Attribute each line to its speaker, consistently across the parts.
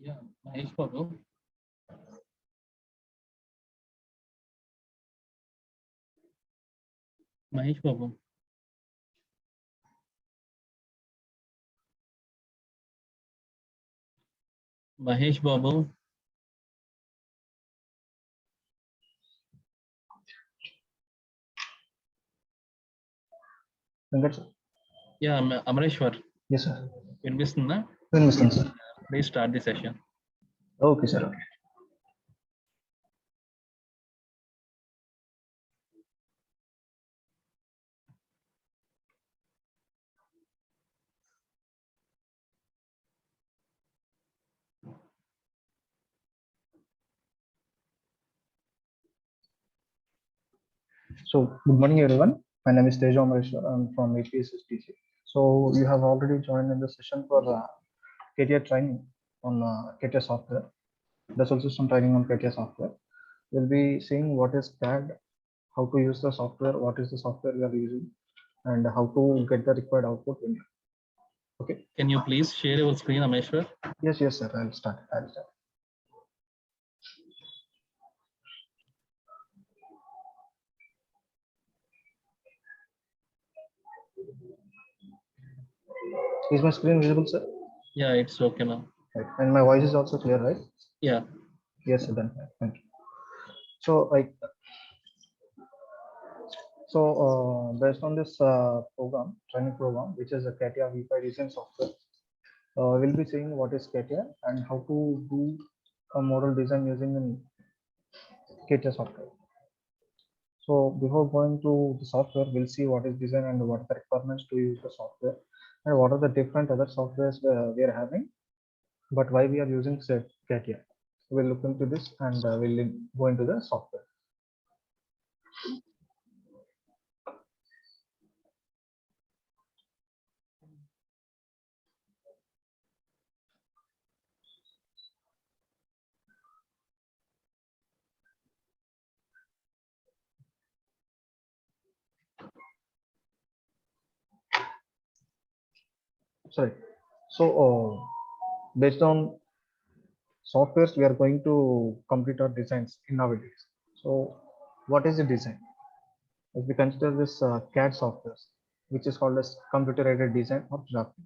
Speaker 1: Yeah, Mahesh Babu. Mahesh Babu. Mahesh Babu. Yeah, Amareshwar.
Speaker 2: Yes, sir.
Speaker 1: వినిపిస్తుందా?
Speaker 2: వినిపిస్తుంది sir.
Speaker 1: Please start the session.
Speaker 2: Okay, sir. Okay. So, good morning, everyone. My name is Tejo Amareshwar. I'm from APSSTC. So, you have already joined in the session for Catia training on Catia software, Dassault System training on Catia software. We'll be seeing what is CAD, how to use the software, what is the software we are using, and how to get the required output. Okay.
Speaker 1: Can you please share your screen, Amareshwar?
Speaker 2: Yes, sir. I'll start. Is my screen visible, sir?
Speaker 1: Yeah, it's okay now.
Speaker 2: Right. And my voice is also clear, right?
Speaker 1: Yeah.
Speaker 2: Yes, sir. Done. Thank you. So, based on this training program, which is a Catia V5 design software, we'll be seeing what is Catia and how to do a model design using Catia software. So before going to the software, we'll see what is design and what are the requirements to use the software and what are the different other softwares we are having, but why we are using Catia. We'll look into this and we'll go into the software. Sorry. So based on softwares, we are going to complete our designs in nowadays. So what is the design? If we consider this CAD software, which is called as computer aided design or drafting.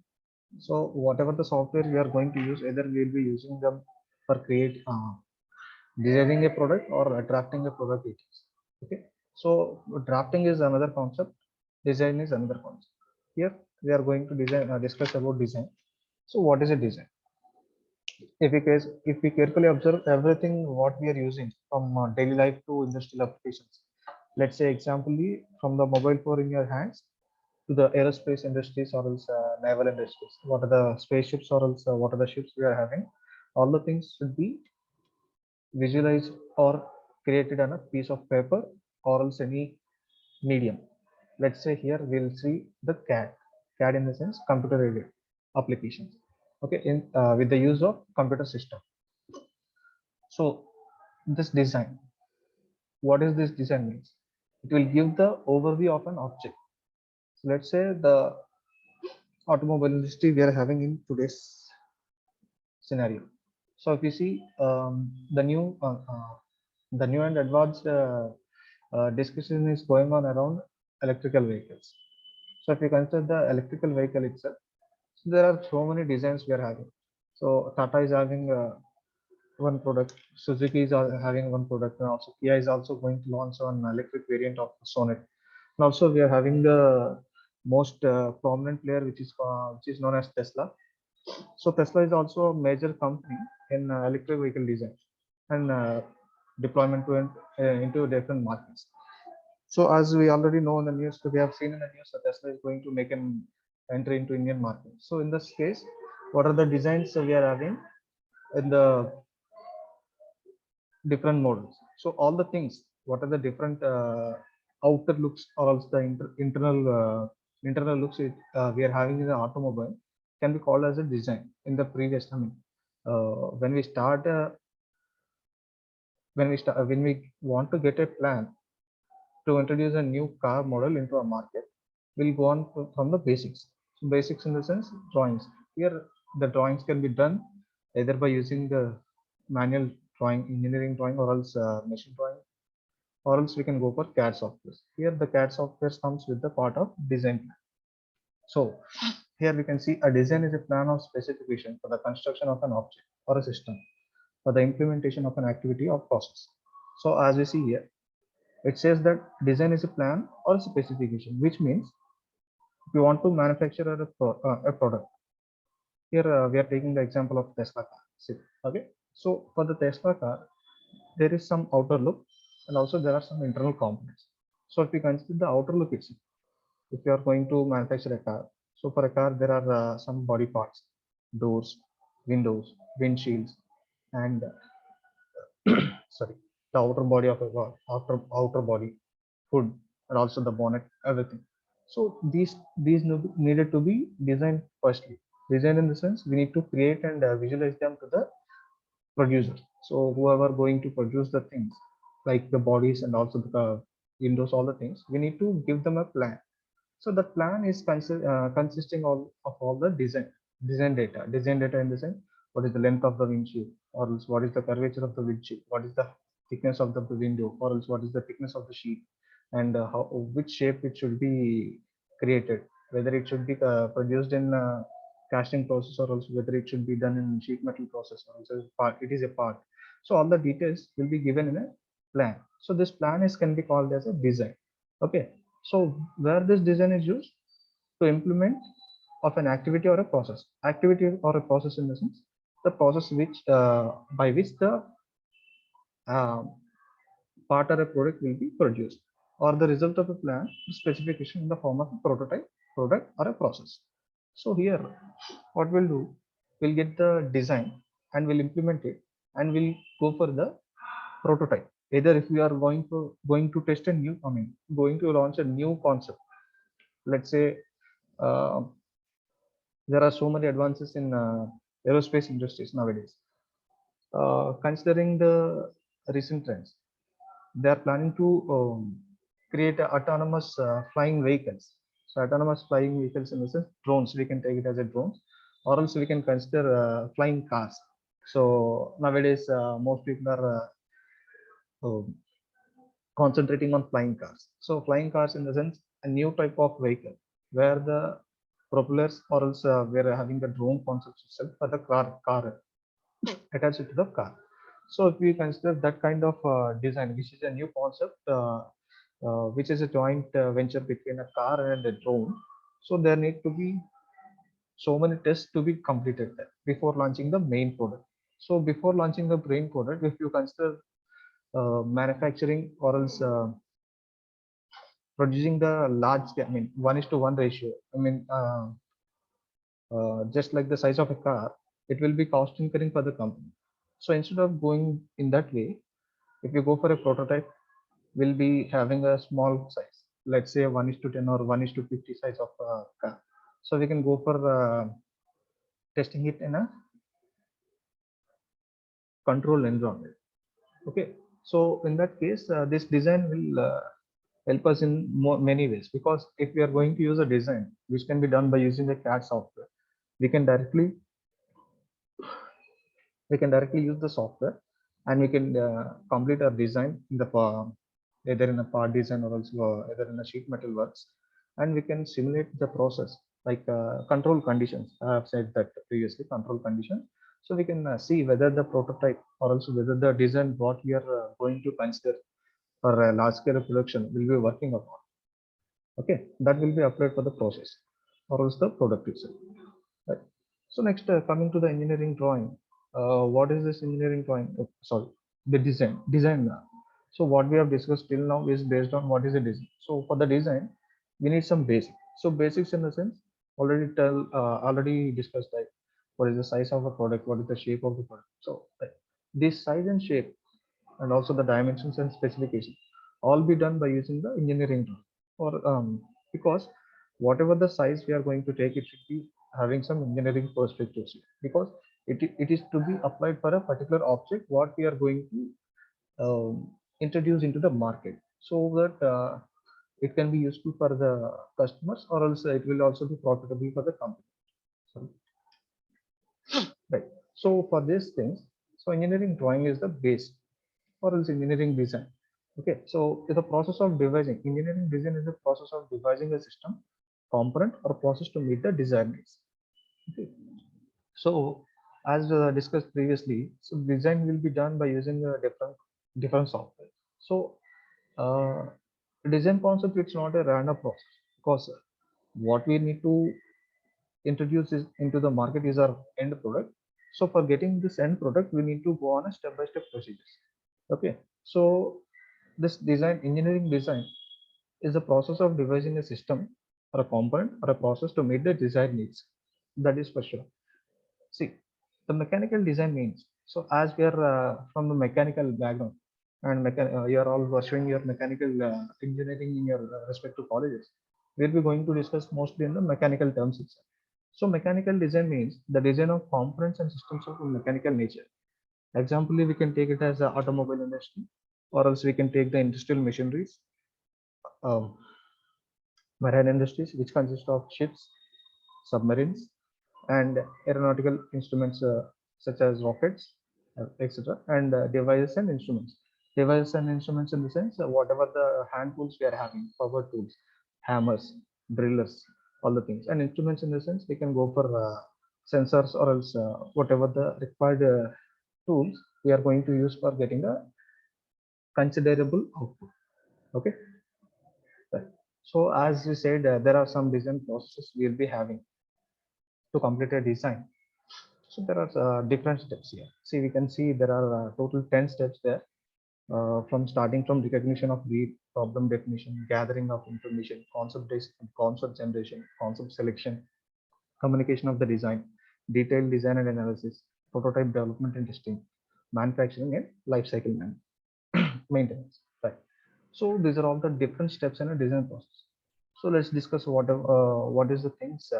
Speaker 2: So whatever the software we are going to use, either we will be using them for designing a product or drafting a product. Okay. So drafting is another concept. Design is another concept. Here we are going to discuss about design. So what is a design? If we carefully observe everything what we are using from daily life to industrial applications, let's say example from the mobile phone in your hands to the aerospace industries or else naval industries, what are the spaceships or else what are the ships we are having, all the things should be visualized or created on a piece of paper or else any medium. Let's say here we'll see the CAD in the sense computer aided applications. Okay, with the use of computer system. So this design, what is this design means? It will give the overview of an object. So let's say the automobile industry we are having in today's scenario. So if you see the new and advanced discussion is going on around electrical vehicles. So if you consider the electrical vehicle itself, so there are so many designs we are having. So Tata is having one product, Suzuki is having one product, and also Kia is also going to launch an electric variant of Sonnet. And also we are having the most prominent player, which is known as Tesla. So Tesla is also a major company in electric vehicle design and deployment into different markets. So as we already know in the news, we have seen in the news that Tesla is going to make an entry into Indian market. So in this case, what are the designs we are having in the different models? So all the things, what are the different outer looks or also the internal looks we are having in the automobile can be called as a design in the previous. I mean, when we want to get a plan to introduce a new car model into a market, we'll go on from the basics. So basics in the sense drawings. Here the drawings can be done either by using the manual drawing, engineering drawing, or else machine drawing, or else we can go for CAD software. Here the CAD software comes with the part of design plan. So here we can see a design is a plan of specification for the construction of an object or a system for the implementation of an activity or process. So as we see here, it says that design is a plan or a specification, which means if you want to manufacture a product, here we are taking the example of Tesla car. See, okay. So for the Tesla car, there is some outer look and also there are some internal components. So if we consider the outer look itself, if you are going to manufacture a car, so for a car there are some body parts, doors, windows, windshields, and sorry, the outer body of a car, outer body, hood, and also the bonnet, everything. So these needed to be designed firstly. Design in the sense we need to create and visualize them to the producer. So whoever going to produce the things like the bodies and also the windows, all the things, we need to give them a plan. So the plan is consisting of all the design data in the sense what is the length of the windshield, or else what is the curvature of the windshield, what is the thickness of the window, or else what is the thickness of the sheet, and how which shape it should be created, whether it should be produced in casting process, or also whether it should be done in sheet metal process, or also it is a part. So all the details will be given in a plan. So this plan is can be called as a design. Okay. So where this design is used to implement of an activity or a process, activity or a process in the sense the process which by which the uh, part or a product will be produced, or the result of a plan specification in the form of a prototype, product, or a process. So here, what we'll do, we'll get the design and we'll implement it, and we'll go for the prototype. Either if we are going to test a new, I mean, going to launch a new concept. Let's say uh, there are so many advances in aerospace industries nowadays. Considering the recent trends, they are planning to create autonomous flying vehicles. So autonomous flying vehicles in the sense drones, we can take it as a drones, or else we can consider flying cars. So nowadays, most people are concentrating on flying cars. So flying cars in the sense a new type of vehicle where the propellers, or else we're having the drone concept itself for the car attached to the car. So if we consider that kind of design, which is a new concept, which is a joint venture between a car and a drone, so there need to be so many tests to be completed there before launching the main product. So before launching the main product, if you consider manufacturing, or else producing the large scale, I mean 1:1 ratio, I mean just like the size of a car, it will be cost incurring for the company. So instead of going in that way, if you go for a prototype, we'll be having a small size, let's say 1:10 or 1:50 size of a car. So we can go for testing it in a control environment. Okay. So in that case, this design will help us in many ways, because if we are going to use a design which can be done by using the CAD software, we can directly use the software, and we can complete our design in the either in a part design, or also either in a sheet metal works, and we can simulate the process like control conditions. I have said that previously, control condition. So we can see whether the prototype, or also whether the design what we are going to consider for a large scale production will be working upon. Okay, that will be applied for the process, or else the product itself. Right. So next, coming to the engineering drawing, what is this engineering drawing? Oh, sorry, the design. So what we have discussed till now is based on what is a design. So for the design, we need some basics. So basics in the sense already discussed, like what is the size of a product, what is the shape of the product. So this size and shape, and also the dimensions and specification, all be done by using the engineering drawing. Or because whatever the size we are going to take, it should be having some engineering perspectives, because it is to be applied for a particular object what we are going to introduce into the market, so that it can be useful for the customers, or else it will also be profitable for the company. Sorry. Right. So for these things, so engineering drawing is the base, or else engineering design. Okay, so the process of devising, engineering design is the process of devising a system, component, or process to meet the desired needs. Okay. So as discussed previously, so design will be done by using different software. So uh, design concept, it's not a random process, because what we need to introduce is into the market is our end product. So for getting this end product, we need to go on a step-by-step procedures. Okay, so this design, engineering design, is the process of devising a system or a component or a process to meet the desired needs. That is for sure. See, the mechanical design means, so as we are from the mechanical background, and you are all pursuing your mechanical engineering in your respective colleges, we'll be going to discuss mostly in the mechanical terms itself. So mechanical design means the design of components and systems of a mechanical nature. Example, we can take it as the automobile industry, or else we can take the industrial machineries, um, marine industries, which consist of ships, submarines, and aeronautical instruments such as rockets, etc., and devices and instruments. Devices and instruments in the sense whatever the hand tools we are having, power tools, hammers, drillers, all the things, and instruments in the sense we can go for sensors, or else whatever the required tools we are going to use for getting a considerable output. Okay. Right. So as we said, there are some design processes we'll be having to complete a design. So there are different steps here. See, we can see there are total 10 steps there, from starting from recognition of need, problem definition, gathering of information, concept generation, concept selection, communication of the design, detailed design and analysis, prototype development and testing, manufacturing, and life cycle maintenance. Right. So these are all the different steps in a design process. So let's discuss what is the things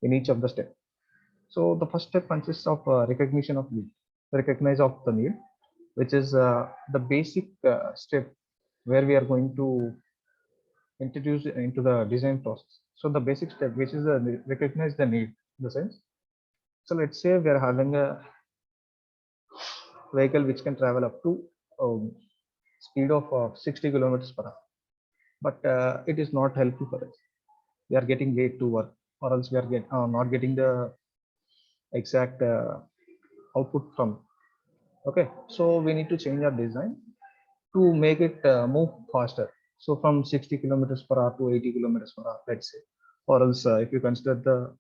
Speaker 2: in each of the steps. So the first step consists of recognition of need, recognize of the need, which is the basic step where we are going to introduce into the design process. So the basic step, which is recognize the need in the sense. So let's say we are having a vehicle which can travel up to speed of 60 kilometers per hour, but it is not helpful for us. We are getting late to work, or else we are not getting the exact output from. Okay, so we need to change our design to make it move faster. So from 60 kilometers per hour to 80 kilometers per hour, let's say. Or else if you consider the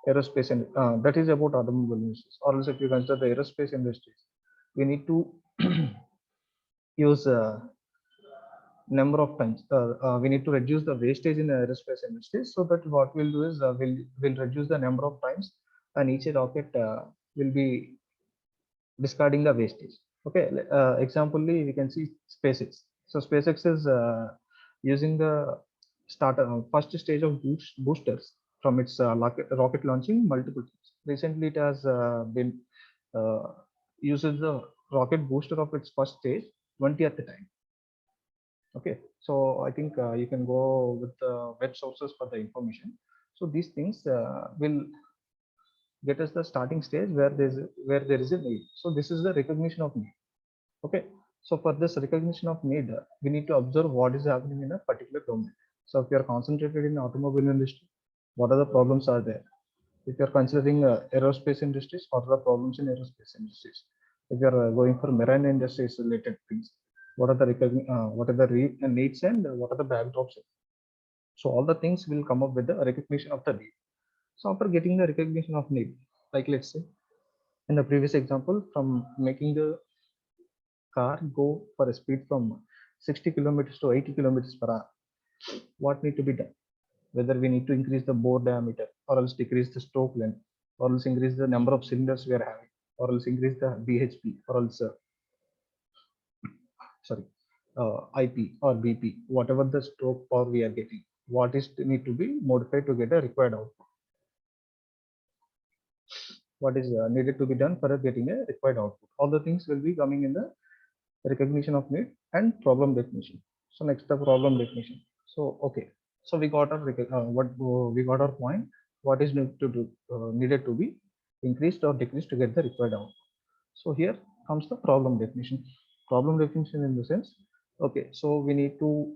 Speaker 2: aerospace, and that is about automobile industries. Or else if you consider the aerospace industries, we need to use number of times. We need to reduce the wastage in the aerospace industry. So that what we'll do is we'll reduce the number of times, and each rocket will be discarding the wastage. Okay, example we can see SpaceX. So SpaceX is using the first stage of boosters from its rocket launching multiple times. Recently, it has been uses the rocket booster of its first stage 20th time. Okay, so I think you can go with the web sources for the information. So these things will get us the starting stage where there is a need. So this is the recognition of need. Okay, so for this recognition of need, we need to observe what is happening in a particular domain. So if you are concentrated in automobile industry, what are the problems are there? If you are considering aerospace industries, what are the problems in aerospace industries? If you are going for marine industries related things, what are the needs, and what are the backdrops? So all the things will come up with the recognition of the need. So after getting the recognition of need, like let's say in the previous example, from making the car go for a speed from 60 kilometers to 80 kilometers per hour, what need to be done? Whether we need to increase the bore diameter, or else decrease the stroke length, or else increase the number of cylinders we are having, or else increase the BHP, or else sorry, IP or BP, whatever the stroke power we are getting, what is need to be modified to get a required output? What is needed to be done for getting a required output? All the things will be coming in the recognition of need and problem definition. So next the problem definition. So okay, so we got our what we got our point. What is needed to be? increased or decreased to get the required output. So here comes the problem definition. Problem definition in the sense, okay, so we need to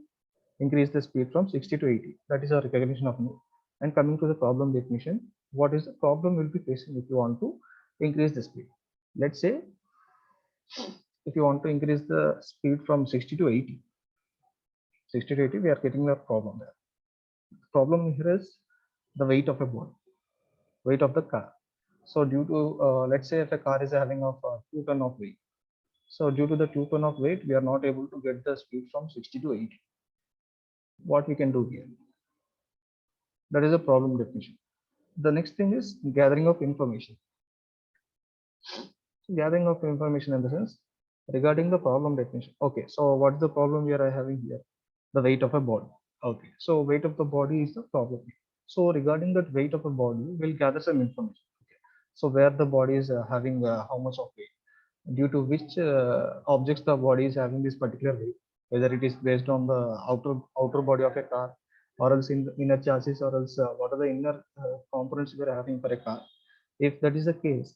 Speaker 2: increase the speed from 60 to 80. That is our recognition of need. And coming to the problem definition, what is the problem we'll be facing if you want to increase the speed? Let's say if you want to increase the speed from 60 to 80, 60 to 80, we are getting the problem there. The problem here is the weight of a body, weight of the car. So due to, let's say if a car is having of 2 ton of weight. So due to the 2 ton of weight, we are not able to get the speed from 60 to 80. What we can do here? That is a problem definition. The next thing is gathering of information. Gathering of information in the sense regarding the problem definition. Okay, so what's the problem we are having here? The weight of a body. Okay, so weight of the body is the problem. So regarding that weight of a body, we'll gather some information. Okay, so where the body is having how much of weight, due to which objects the body is having this particular weight, whether it is based on the outer body of a car, or else in the inner chassis, or else what are the inner components we are having for a car. If that is the case,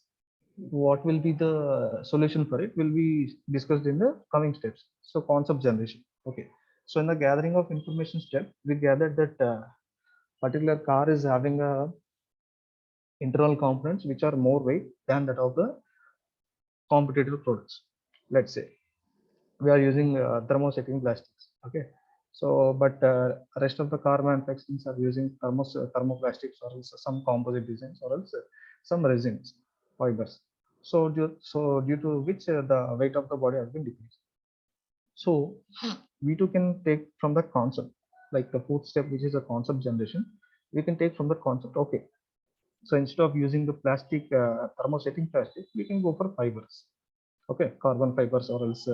Speaker 2: what will be the solution for it will be discussed in the coming steps. So concept generation. Okay, so in the gathering of information step, we gathered that particular car is having a internal components which are more weight than that of the competitive products. Let's say we are using thermosetting plastics. Okay, so but rest of the car manufacturers are using thermoplastics, or else some composite designs, or else some resins fibers. So due to which the weight of the body has been decreased. So we too can take from the concept, like the fourth step, which is a concept generation. We can take from the concept. Okay, so instead of using the plastic thermosetting plastic, we can go for fibers. Okay, carbon fibers, or else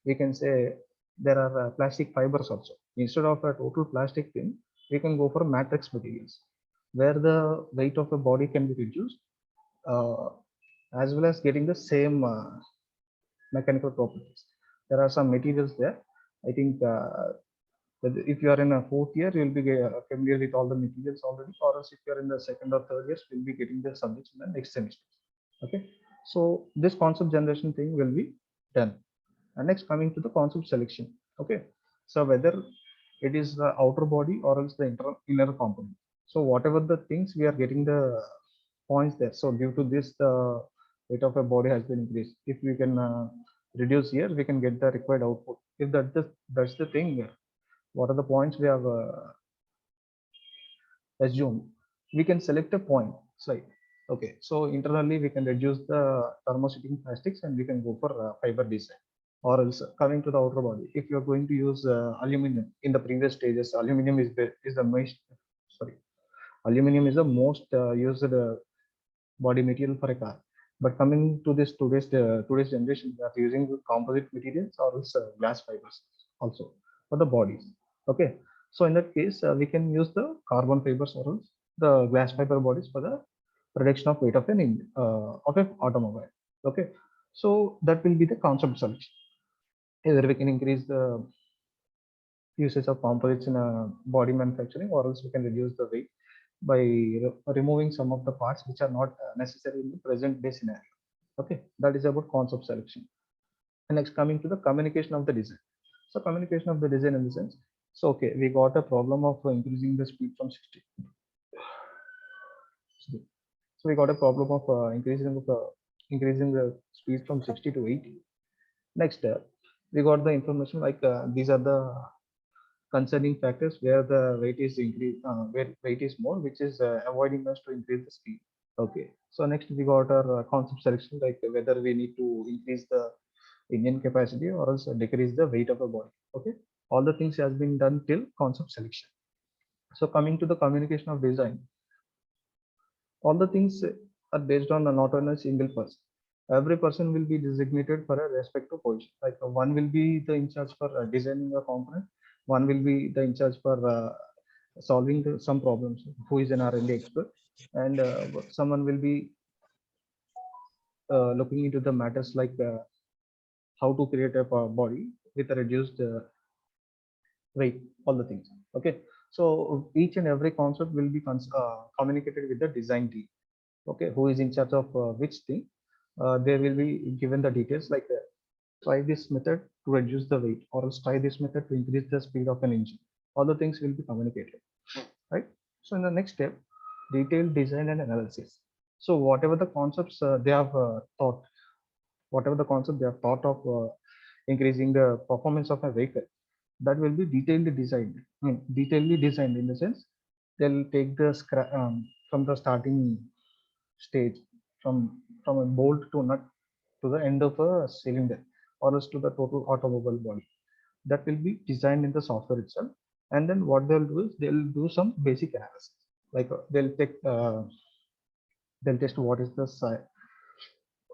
Speaker 2: we can say there are plastic fibers also. Instead of a total plastic thing, we can go for matrix materials, where the weight of the body can be reduced, uh, as well as getting the same mechanical properties. There are some materials there. I think if you are in a fourth year, you'll be familiar with all the materials already, or else if you are in the second or third years, you'll be getting the subjects in the next semester. Okay, so this concept generation thing will be done. And next, coming to the concept selection. Okay, so whether it is the outer body or else the inner component. So whatever the things we are getting the points there. So due to this, the weight of a body has been increased. If we can reduce here, we can get the required output. If that's the thing, what are the points we have assumed? We can select a point slide. Okay, so internally we can reduce the thermosetting plastics and we can go for fiber design. Or else coming to the outer body, if you're going to use aluminum in the previous stages, aluminum is the most, sorry, aluminum is the most used body material for a car. But coming to this today's generation, we are using composite materials or else glass fibers also for the bodies. Okay, so in that case, we can use the carbon fibers or else the glass fiber bodies for the reduction of weight of an automobile. Okay, so that will be the concept solution. Either we can increase the usage of composites in a body manufacturing, or else we can reduce the weight by removing some of the parts which are not necessary in the present day scenario. Okay, that is about concept selection. And next, coming to the communication of the design. So communication of the design in the sense, so okay, we got a problem of increasing the speed from 60. So we got a problem of increasing the speed from 60 to 80. Next, we got the information like these are the concerning factors where the weight is increased, where weight is more, which is avoiding us to increase the speed. Okay, so next we got our concept selection, like whether we need to increase the engine capacity or else decrease the weight of the body. Okay, all the things has been done till concept selection. So coming to the communication of design, all the things are based on not on a single person. Every person will be designated for a respective position. Like one will be the in charge for designing a component, one will be the in charge for solving some problems, who is an R&D expert, and someone will be looking into the matters like how to create a body with a reduced weight, all the things. Okay, so each and every concept will be communicated with the design team. Okay, who is in charge of which thing. They will be given the details like try this method to reduce the weight, or else try this method to increase the speed of an engine. All the things will be communicated, right? So in the next step, detailed design and analysis. So whatever the concepts they have thought, whatever the concept they have thought of increasing the performance of a vehicle, that will be detailedly designed. I mean, detailedly designed in the sense they'll take the from the starting stage, from a bolt to nut to the end of a cylinder, or else to the total automobile body. That will be designed in the software itself. And then what they'll do is they'll do some basic analysis, like they'll test what is the size,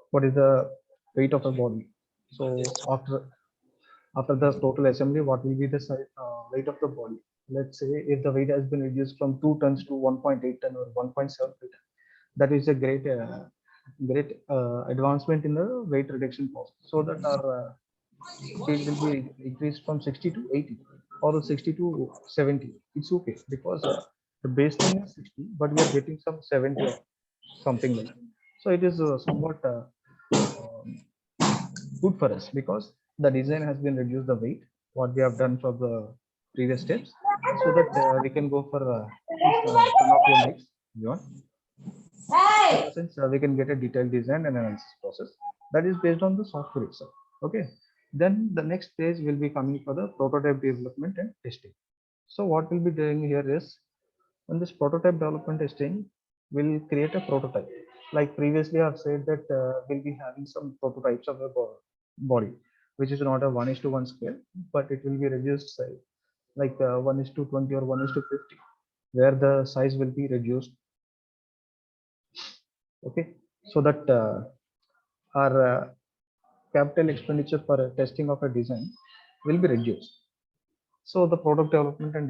Speaker 2: what is the weight of a body. So after the total assembly, what will be the size, weight of the body. Let's say if the weight has been reduced from 2 tons to 1.8 ton or 1.7 ton, that is a great advancement in the weight reduction process, so that our speed will be increased from 60 to 80 or 60 to 70. It's okay, because the baseline is 60, but we are getting some 70 or something like that. So it is somewhat um, good for us, because the design has been reduced the weight what we have done for the previous steps, so that we can go for please turn off your mics, John. So in the sense we can get a detailed design and analysis process that is based on the software itself. Okay, then the next stage will be coming for the prototype development and testing. So what we'll be doing here is, in this prototype development testing, we'll create a prototype. Like previously I've said that we'll be having some prototypes of a body, which is not a 1:1 scale, but it will be reduced size, like 1:20 or 1:50, where the size will be reduced. Okay, so that our capital expenditure for testing of a design will be reduced. So the product development and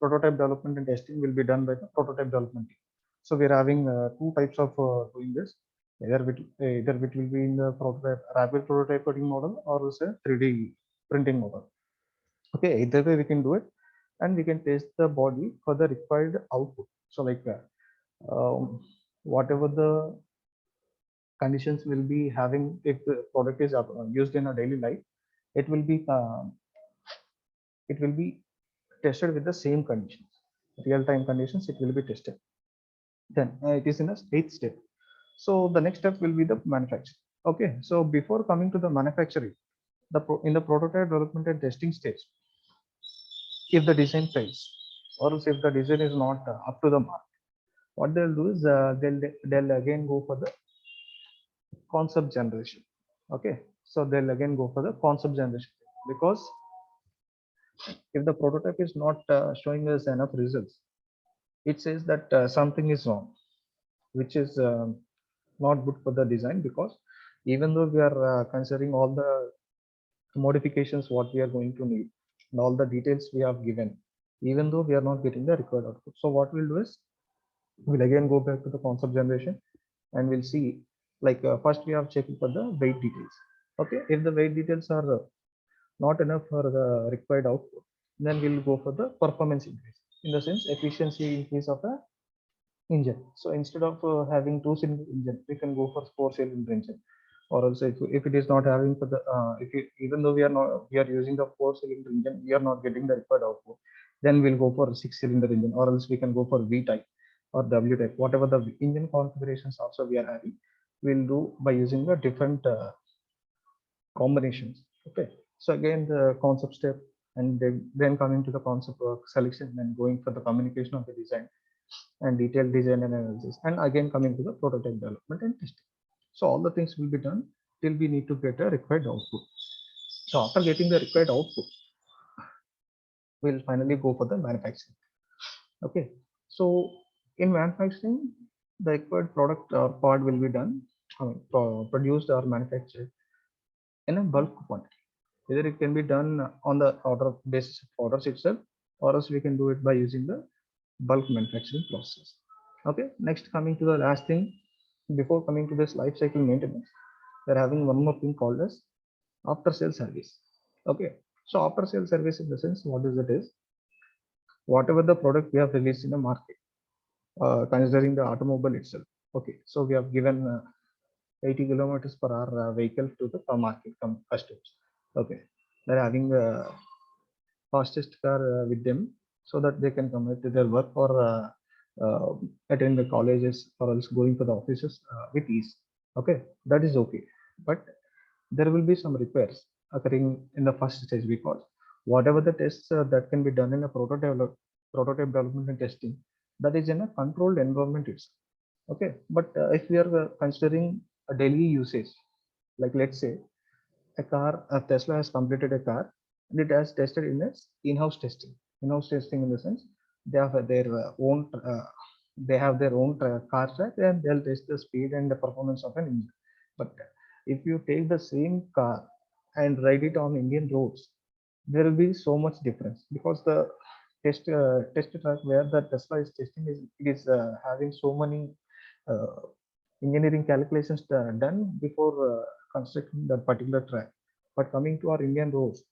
Speaker 2: prototype development and testing will be done by the prototype development team. So we're having two types of doing this. Either it will be in the prototype rapid prototyping model, or else a 3D printing model. Okay, either way we can do it, and we can test the body for the required output. So like whatever the conditions will be having, if the product is used in a daily life, it will be tested with the same conditions, real-time conditions. It will be tested. Then it is in a eighth step. So the next step will be the manufacturing. Okay, so before coming to the manufacturing, in the prototype development and testing stage, if the design fails, or else if the design is not up to the mark, what they'll do is they'll again go for the concept generation. Okay, so they'll again go for the concept generation, because if the prototype is not showing us enough results, it says that something is wrong, which is not good for the design. Because even though we are considering all the modifications what we are going to need and all the details we have given, even though we are not getting the required output, so what we'll do is we'll again go back to the concept generation, and we'll see, like first we have checked for the weight details. Okay, if the weight details are not enough for the required output, then we'll go for the performance increase, in the sense efficiency increase of the engine. So instead of having two-cylinder engine, we can go for four-cylinder engine. Or also if it is not having for the even though we are using the four-cylinder engine, we are not getting the required output, then we'll go for a six-cylinder engine, or else we can go for V type or W type. Whatever the engine configurations also we are having, we'll do by using the different combinations. Okay, so again the concept step, and then coming to the concept work selection, and going for the communication of the design and detailed design and analysis, and again coming to the prototype development and testing. So all the things will be done till we need to get a required output. So after getting the required output, we'll finally go for the manufacturing. Okay, so in manufacturing, the required product or part will be done, produced or manufactured in a bulk quantity. Either it can be done on the order basis of orders itself, or else we can do it by using the bulk manufacturing process. Okay, next coming to the last thing, before coming to this life cycle maintenance, we're having one more thing called as after sale service. Okay, so after sale service, in the sense, what is it is, whatever the product we have released in the market, considering the automobile itself. Okay, so we have given 80 kilometers per hour vehicle to the market customers. Okay, they're having a fastest car with them so that they can commit to their work or uh, attend the colleges or else going to the offices with ease. Okay, that is okay, but there will be some repairs occurring in the first stage, because whatever the tests that can be done in a prototype development and testing, that is in a controlled environment itself. Okay, but if we are considering a daily usage, like let's say a car, Tesla has completed a car and it has tested in its in-house testing. In-house testing in the sense they have their own they have their own car track and they'll test the speed and the performance of an engine. But if you take the same car and ride it on Indian roads, there will be so much difference, because the test track where the Tesla is testing is, it is having so many uh, engineering calculations done before constructing that particular track. But coming to our Indian roads,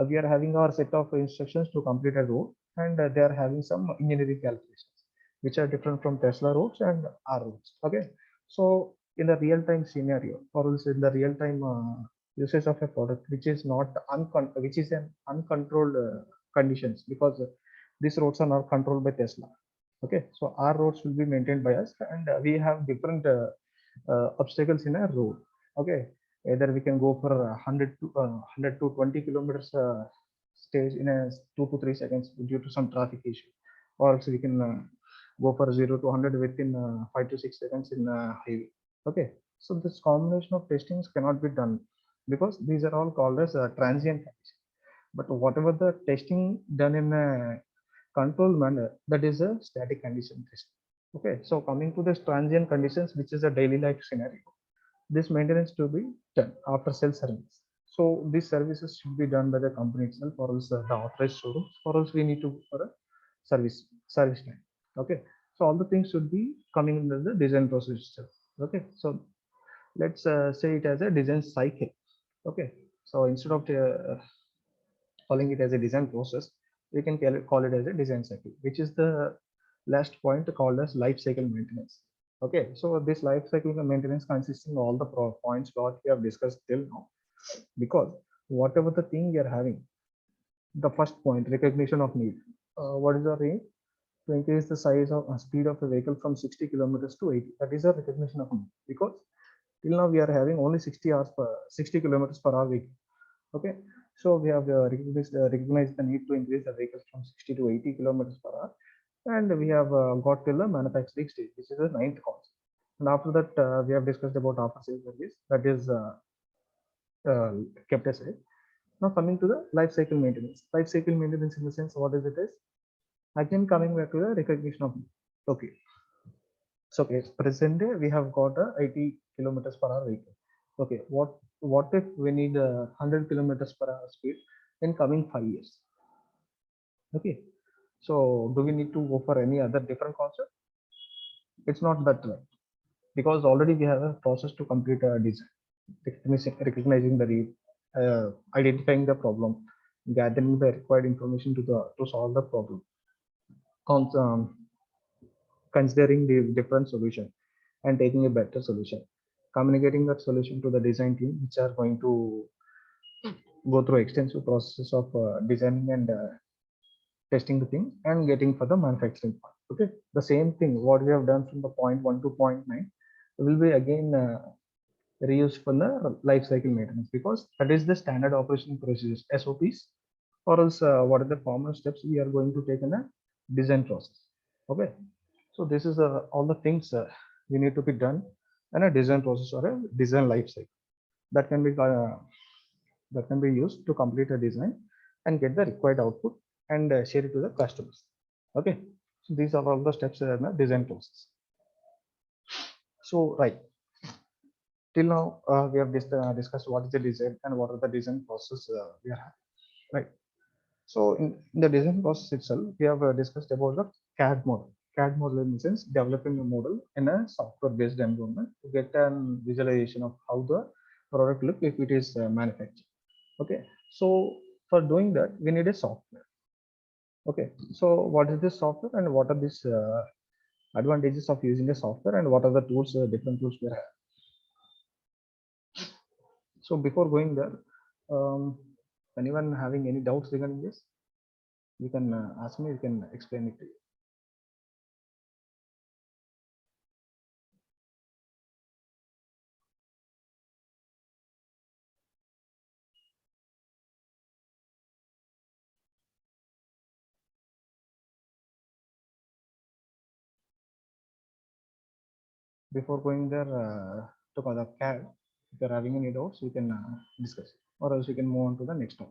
Speaker 2: we are having our set of instructions to complete a road, and they are having some engineering calculations which are different from Tesla roads and our roads. Okay, so in the real-time scenario, or else in the real-time usage of a product which is not which is an uncontrolled conditions, because these roads are not controlled by Tesla. Okay, so our roads will be maintained by us, and we have different obstacles in a road. Okay, either we can go for 100 to 20 kilometers stage in a 2 to 3 seconds due to some traffic issue, or else we can go for 0 to 100 within 5 to 6 seconds in highway. Okay, so this combination of testings cannot be done, because these are all called as transient conditions. But whatever the testing done in a controlled manner, that is a static condition test. Okay, so coming to this transient conditions, which is a daily life scenario, this maintenance to be done after sale service. So these services should be done by the company itself, or else the authorized showrooms, or else we need to go for a service time. Okay, so all the things should be coming under the design process itself. Okay, so let's say it as a design cycle. Okay, so instead of calling it as a design process, we can call it as a design cycle, which is the last point called as life cycle maintenance. Okay, so this life cycle maintenance consisting of all the points what we have discussed till now, because whatever the thing we are having, the first point, recognition of need. What is our aim? To increase the size of speed of a vehicle from 60 kilometers to 80. That is a recognition of need, because till now we are having only 60 kilometers per hour vehicle. Okay, so we have recognized the need to increase the vehicles from 60 to 80 kilometers per hour, and we have got till the manufacturing stage, which is the ninth concept. And after that, we have discussed about after sales service, that is kept aside. Now coming to the life cycle maintenance. Life cycle maintenance in the sense, what is it is? Again, coming back to the recognition of. Okay, so okay, present day we have got a 80 kilometers per hour vehicle. Okay, what if we need a 100 kilometers per hour speed in coming 5 years? Okay, so do we need to go for any other different concept? It's not that way, because already we have a process to complete a design, recognizing the need, identifying the problem, gathering the required information to solve the problem, considering the different solution and taking a better solution, communicating that solution to the design team, which are going to go through extensive process of designing and testing the thing and getting for the manufacturing part. Okay, the same thing what we have done from the point 1 to point 9 will be again reused for the life cycle maintenance, because that is the standard operation procedures, SOPs, or else what are the common steps we are going to take in a design process. Okay, so this is all the things we need to be done in a design process or a design life cycle, that can be used to complete a design and get the required output and share it to the customers. Okay, so these are all the steps in the design process. So right, till now we have discussed what is the design and what are the design process we are having. Right. So in the design process itself, we have discussed about the CAD model. CAD model in the sense developing a model in a software-based environment to get a visualization of how the product look if it is manufactured. Okay, so for doing that, we need a software. Okay, so what is this software and what are these advantages of using a software and what are the tools, different tools we have. So before going there, anyone having any doubts regarding this, you can ask me, you can explain it to you. Before going there to the CAD, if you're having any doubts, we can discuss it, or else we can move on to the next one.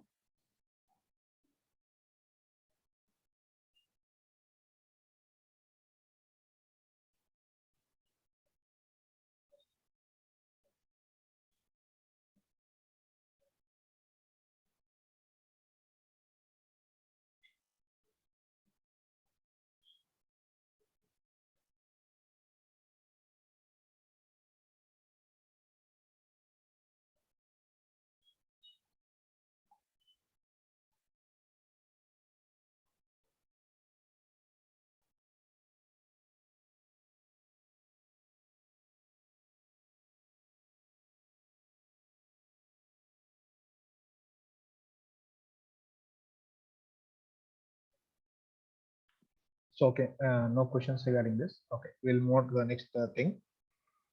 Speaker 2: So okay, no questions regarding this. Okay, we'll move on to the next thing,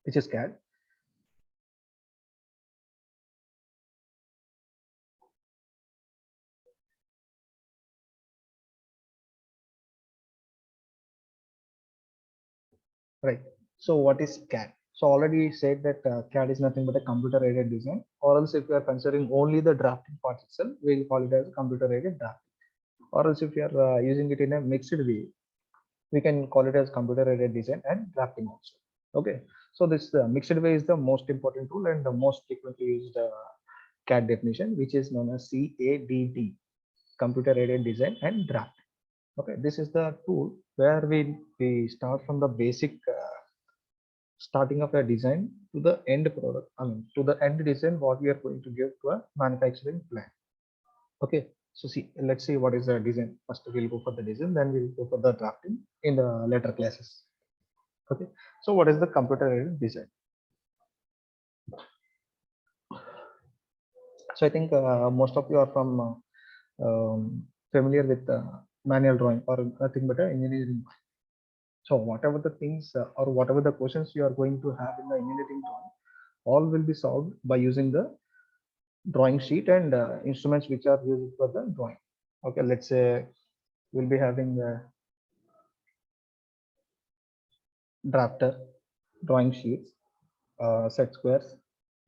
Speaker 2: which is CAD. Right. So what is CAD? So already said that CAD is nothing but a computer-aided design, or else if we are considering only the drafting part itself, we'll call it as computer-aided drafting. Or else if we are using it in a mixed way, we can call it as computer-aided design and drafting also. Okay. So this mixed way is the most important tool and the most frequently used CAD definition, which is known as CADD, computer-aided design and draft. Okay, this is the tool where we start from the basic starting of a design to the end product. I mean, to the end design, what we are going to give to a manufacturing plant. Okay, so see, let's see what is the design. First, we'll go for the design, then we'll go for the drafting in the later classes. Okay, so what is the computer-aided design? So I think most of you are from familiar with manual drawing or nothing but engineering. So whatever the things or whatever the questions you are going to have in the engineering drawing, all will be solved by using the drawing sheet and instruments which are used for the drawing. Okay, let's say we'll be having a drafter, drawing sheets, set squares,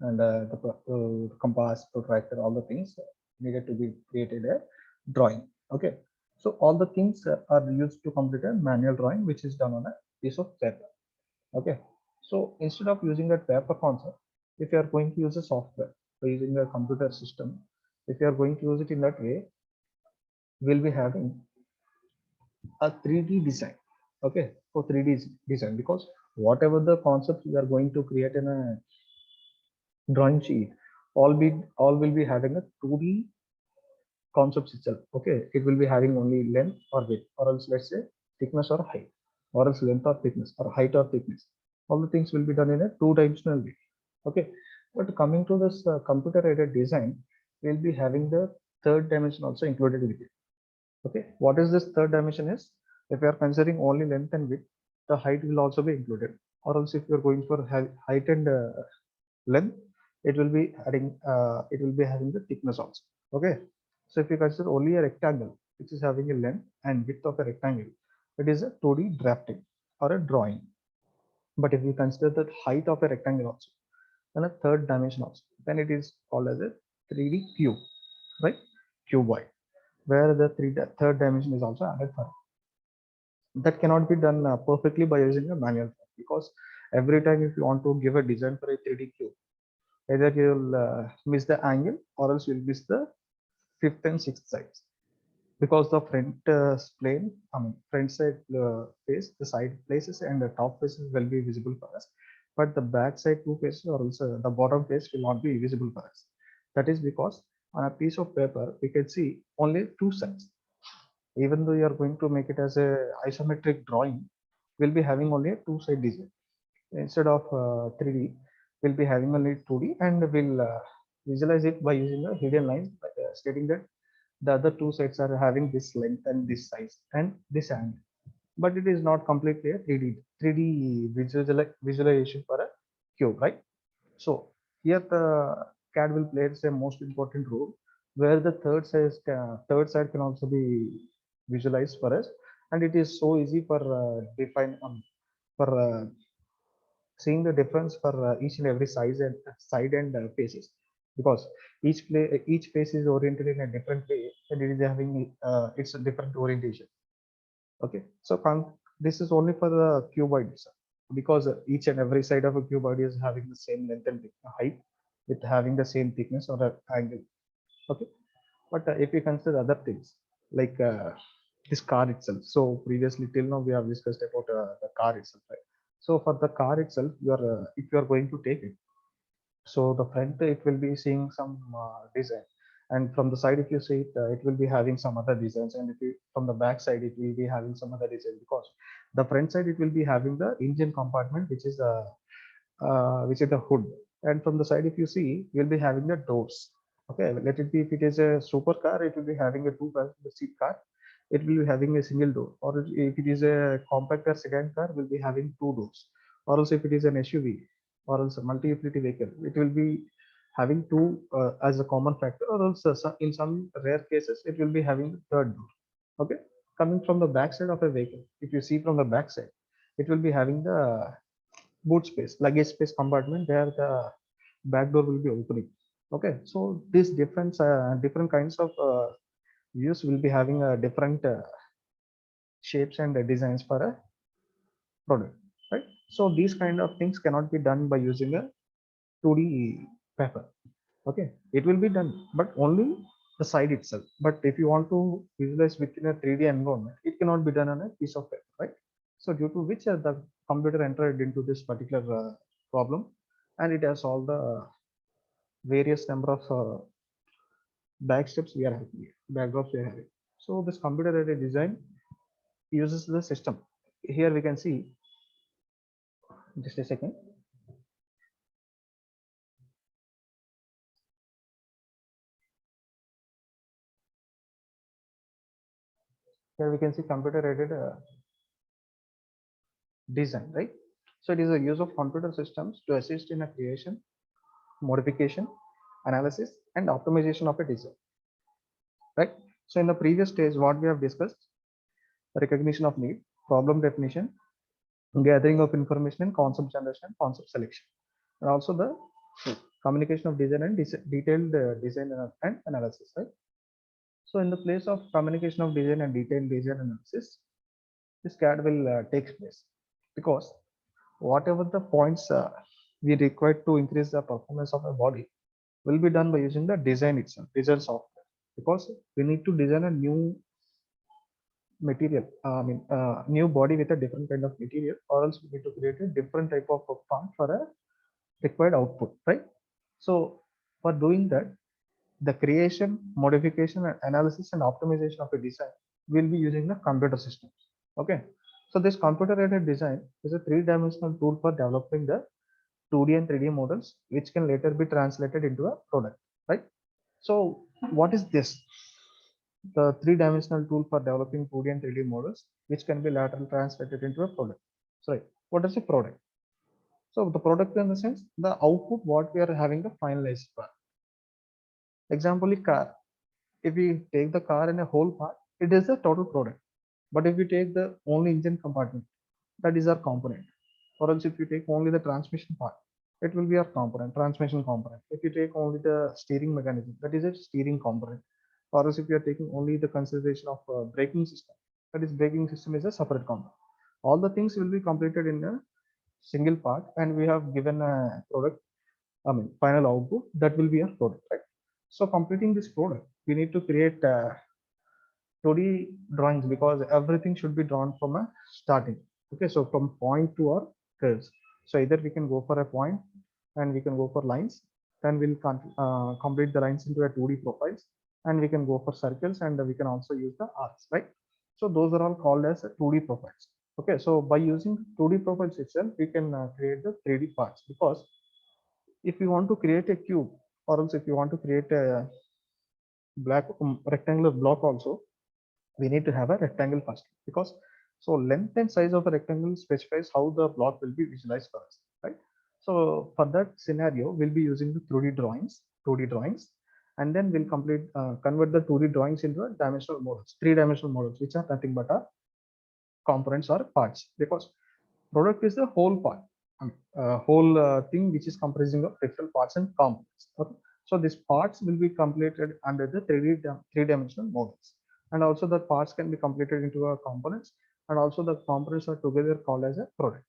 Speaker 2: and the compass, protractor, all the things needed to be created a drawing. Okay, so all the things are used to complete a manual drawing, which is done on a piece of paper. Okay, so instead of using a paper concept, if you are going to use a software by using a computer system, if you are going to use it in that way, we'll be having a 3D design. Okay, for 3D design, because whatever the concepts we are going to create in a drawing sheet, all will be having a 2D concepts itself. Okay, it will be having only length or width, or else let's say thickness or height, or else length or thickness, or height or thickness. All the things will be done in a two-dimensional way. Okay, but coming to this computer-aided design, we'll be having the third dimension also included with it. Okay, what is this third dimension is? If we are considering only length and width, the height will also be included. Or else if you are going for height and length, it will be having the thickness also. Okay, so if you consider only a rectangle, which is having a length and width of a rectangle, it is a 2D drafting or a drawing. But if you consider the height of a rectangle also, and a third dimension also, then it is called as a 3D cube, right? Cuboid, where the third dimension is also added for it. That cannot be done perfectly by using a manual, because every time if you want to give a design for a 3D cube, either you'll miss the angle or else you'll miss the fifth and sixth sides, because the front plane, I mean front side face, the side places and the top faces will be visible for us, but the back side two faces or also the bottom face will not be visible for us. That is because on a piece of paper we can see only two sides. Even though you are going to make it as a isometric drawing, we'll be having only a two-side design. Instead of 3D, we'll be having only 2D, and we'll visualize it by using a hidden lines, stating that the other two sides are having this length and this size and this angle. But it is not completely a 3D visualization for a cube, right? So here the CAD will play a most important role, where the third side can also be visualized for us, and it is so easy for for seeing the difference for each and every size and side and faces, because each face is oriented in a different way, and it is having it's a different orientation. Okay, so this is only for the cuboid, because each and every side of a cuboid is having the same length and height, with having the same thickness or angle. Okay, but if you consider other things like this car itself, so previously till now we have discussed about the car itself, right? So for the car itself, you are if you are going to take it, so the front it will be seeing some design, and from the side if you see it, it will be having some other designs, and if you from the back side it will be having some other design, because the front side it will be having the engine compartment, which is the hood, and from the side if you see you'll be having the doors. Okay, let it be, if it is a supercar it will be having a two passenger seat car, it will be having a single door, or if it is a compact or sedan car will be having two doors, or else if it is an SUV or else a multi-utility vehicle, it will be having two as a common factor, or else in some rare cases it will be having the third door. Okay, coming from the back side of a vehicle, if you see from the back side, it will be having the boot space, luggage space compartment, where the back door will be opening. Okay, so these different kinds of views will be having a different shapes and designs for a product, right? So these kind of things cannot be done by using a 2D paper. Okay, it will be done, but only the side itself. But if you want to visualize within a 3D environment, it cannot be done on a piece of paper, right? So due to which the computer entered into this particular problem, and it has all the various number of back steps we are having, backdrops we are having. So this computer aided design uses the system. Here we can see, just a second. Here we can see computer aided design, right? So it is a use of computer systems to assist in a creation, modification, analysis, and optimization of a design, right? So in the previous stage, what we have discussed, recognition of need, problem definition, gathering of information, and concept generation, concept selection, and also the communication of design and detailed design and analysis, right? So in the place of communication of design and detailed design analysis, this CAD will take place, because whatever the points we require to increase the performance of a body will be done by using the design itself, design software, because we need to design a new material, new body with a different kind of material, or else we need to create a different type of part for a required output, right? So for doing that, the creation, modification, and analysis and optimization of a design will be using the computer systems. Okay, so this computer-aided design is a three-dimensional tool for developing the 2D and 3D models, which can later be translated into a product, right? So what is this? The three-dimensional tool for developing 2D and 3D models, which can be later translated into a product. Sorry, what is a product? So the product in the sense, the output what we are having the finalized part. Example, car. If we take the car in a whole part, it is a total product. But if we take the only engine compartment, that is our component. Or else if you take only the transmission part, it will be our component, transmission component. If you take only the steering mechanism, that is a steering component. Or else if you are taking only the consideration of braking system, that is braking system is a separate component. All the things will be completed in a single part, and we have given a product, final output, that will be a product, right? So completing this product, we need to create 2D drawings, because everything should be drawn from a starting. Okay, so from point to our curves. So either we can go for a point and we can go for lines, then we'll complete the lines into a 2D profiles, and we can go for circles, and we can also use the arcs, right? So those are all called as 2D profiles. Okay, so by using 2D profiles itself, we can create the 3D parts, because if you want to create a cube, or else if you want to create a black rectangular block also, we need to have a rectangle first, because so length and size of a rectangle specifies how the block will be visualized for us, right? So for that scenario, we'll be using the 2D drawings, and then we'll convert the 2D drawings into a dimensional models, three-dimensional models, which are nothing but a components or parts, because product is the whole part, whole thing which is comprising of different parts and components. Okay? So these parts will be completed under the three-dimensional models, and also the parts can be completed into a components, and also the components are together called as a product.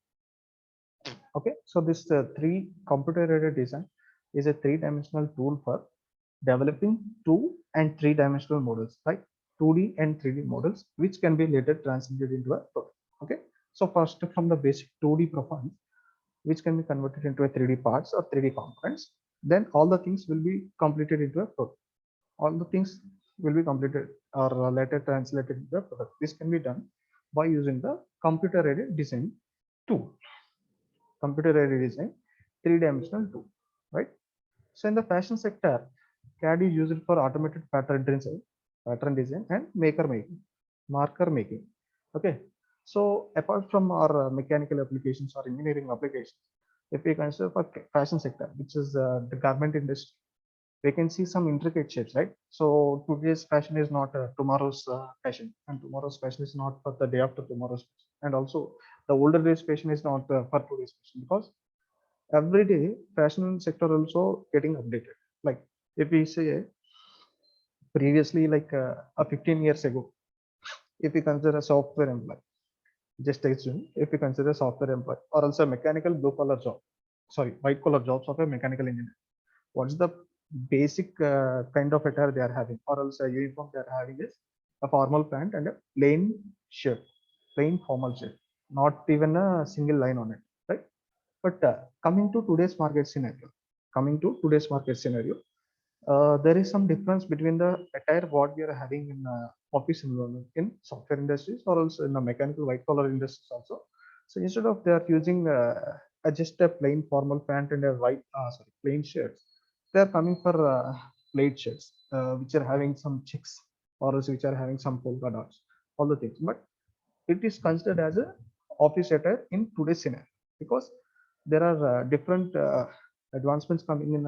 Speaker 2: Okay, so this three computer-aided design is a three-dimensional tool for developing 2 and 3 dimensional models, like 2D and 3D models, which can be later translated into a product. Okay, so first from the basic 2D profile, which can be converted into a 3D parts or 3D components, then all the things will be completed into a product. All the things will be completed or later translated into a product. This can be done by using the computer-aided design tool. Computer-aided design, three-dimensional tool, right? So in the fashion sector, CAD is used for automated pattern design and marker making. Okay. So apart from our mechanical applications or engineering applications, if we consider for fashion sector, which is the garment industry, we can see some intricate shapes, right? So today's fashion is not tomorrow's fashion, and tomorrow's fashion is not for the day after tomorrow's fashion. And also the older days fashion is not for today's fashion, because every day fashion sector also getting updated. Like if we say previously, like 15 years ago, if we consider a software employee, just assume if we consider software employee or also a mechanical blue collar job, sorry, white collar jobs of a mechanical engineer, what's the basic kind of attire they are having, or else a uniform they are having is a formal pant and a plain shirt, plain formal shirt, not even a single line on it, right? But coming to today's market scenario, there is some difference between the attire what we are having in office environment in software industries, or also in the mechanical white collar industries also. So instead of they are using just a plain formal pant and a plain shirts, they are coming for plaid shirts, which are having some checks, or else which are having some polka dots, all the things. But it is considered as a office attire in today's scenario, because there are different advancements coming in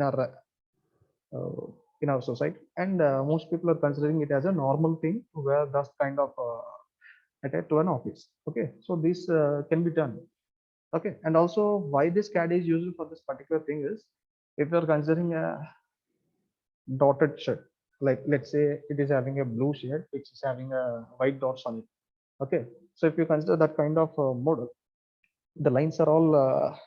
Speaker 2: our uh, in our society, and most people are considering it as a normal thing to wear that kind of attire to an office. Okay, so this can be done. Okay, and also why this CAD is used for this particular thing is, if you're considering a dotted shirt, like let's say it is having a blue shirt which is having a white dots on it. Okay, so if you consider that kind of model, the lines are all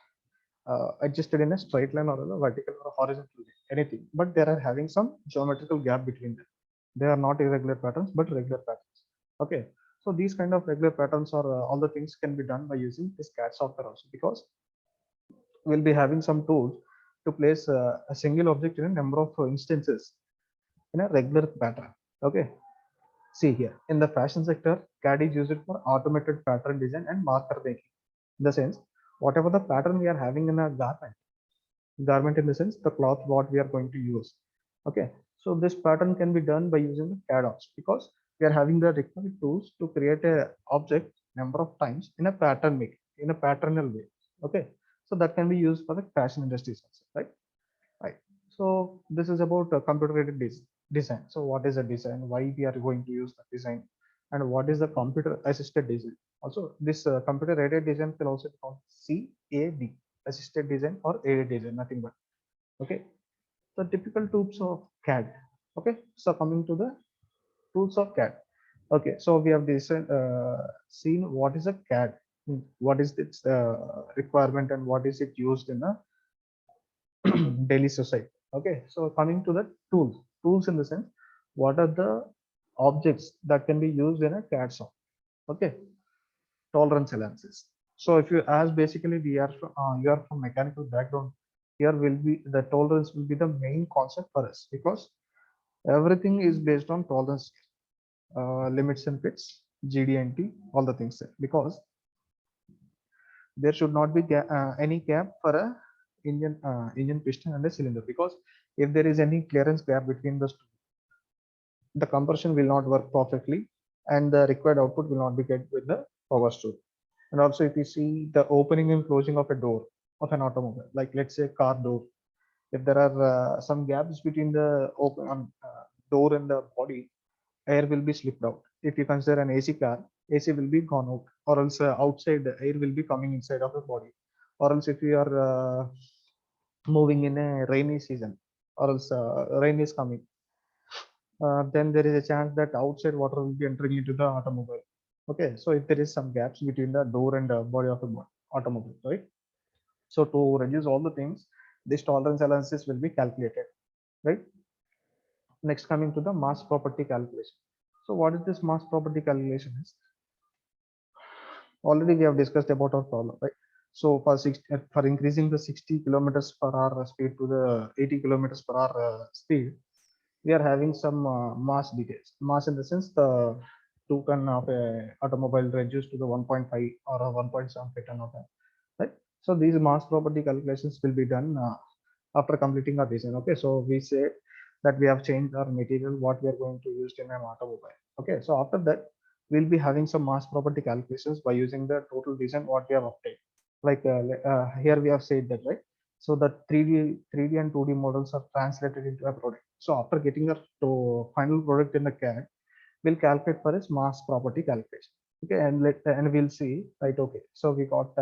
Speaker 2: adjusted in a straight line or a vertical or a horizontal line, anything, but there are having some geometrical gap between them. They are not irregular patterns but regular patterns. Okay, so these kind of regular patterns or all the things can be done by using this CAD software also, because we'll be having some tools to place a single object in a number of instances in a regular pattern. Okay, see here in the fashion sector, CAD is used for automated pattern design and marker making. In the sense, whatever the pattern we are having in a garment in the sense the cloth what we are going to use. Okay, so this pattern can be done by using the CAD also, because we are having the required tools to create a object number of times in a patternal way. Okay, so that can be used for the fashion industries also, right? So this is about computer aided design. So what is a design, why we are going to use the design, and what is the computer assisted design? Also this computer aided design can also be called CAD, assisted design or aided design, nothing but. Okay, the typical tools of CAD. Okay, so coming to the tools of CAD. Okay, so we have seen what is a CAD, what is its requirement, and what is it used in a daily society. Okay, so coming to the tools in the sense, what are the objects that can be used in a CAD software? Okay, tolerance analysis. So if you ask, basically you are from mechanical background, here will be the tolerance will be the main concept for us, because everything is based on tolerance, limits and fits. GD&T, all the things there, because there should not be any gap for a engine piston and a cylinder, because if there is any clearance gap between the two, the compression will not work perfectly and the required output will not be get with the power stroke. And also if you see the opening and closing of a door of an automobile, like let's say car door, if there are some gaps between the door and the body, air will be slipped out. If you consider an AC car, AC will be gone out, or else outside the air will be coming inside of the body. Or else if you are moving in a rainy season, or else rain is coming, then there is a chance that outside water will be entering into the automobile. Okay, so if there is some gaps between the door and the body of the automobile, right? So to reduce all the things, this tolerance analysis will be calculated, right? Next, coming to the mass property calculation. So what is this mass property calculation is? Already we have discussed about our problem, right? So for increasing the 60 kilometers per hour speed to the 80 kilometers per hour speed, we are having some mass details. Mass in the sense the 2 ton of a automobile reduced to the 1.5 or a 1.75 ton of a, right? So these mass property calculations will be done after completing our design. Okay, so we say that we have changed our material, what we are going to use in an automobile. Okay, so after that we'll be having some mass property calculations by using the total design what we have obtained. Like here we have said that, right? So the 3D and 2D models are translated into a product. So after getting the final product in the CAD, we'll calculate for its mass property calculation. Okay, and we'll see, right? Okay, so we got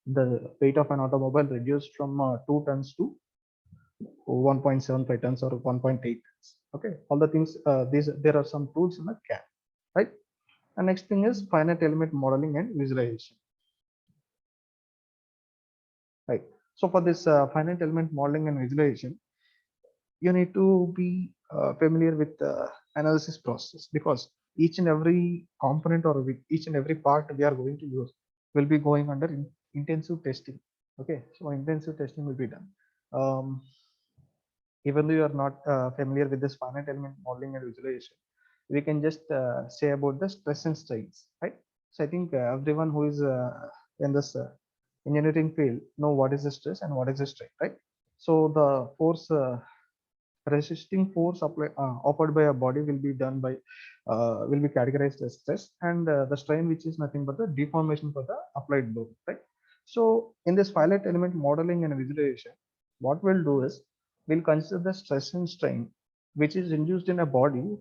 Speaker 2: the weight of an automobile reduced from 2 tons to 1.75 tons or 1.8 tons. Okay, all the things, there are some tools in the CAD, right? And next thing is finite element modeling and visualization, right? So for this finite element modeling and visualization, you need to be familiar with the analysis process, because each and every component or each and every part we are going to use will be going under intensive testing. Okay, so intensive testing will be done. Even though you are not familiar with this finite element modeling and visualization, we can just say about the stress and strains, right? So I think everyone who is in this engineering field know what is the stress and what is the strain, right? So the force resisting force offered by a body will be done by will be categorized as stress, and the strain, which is nothing but the deformation for the applied load, right? So in this finite element modeling and visualization, what we'll do is we'll consider the stress and strain which is induced in a body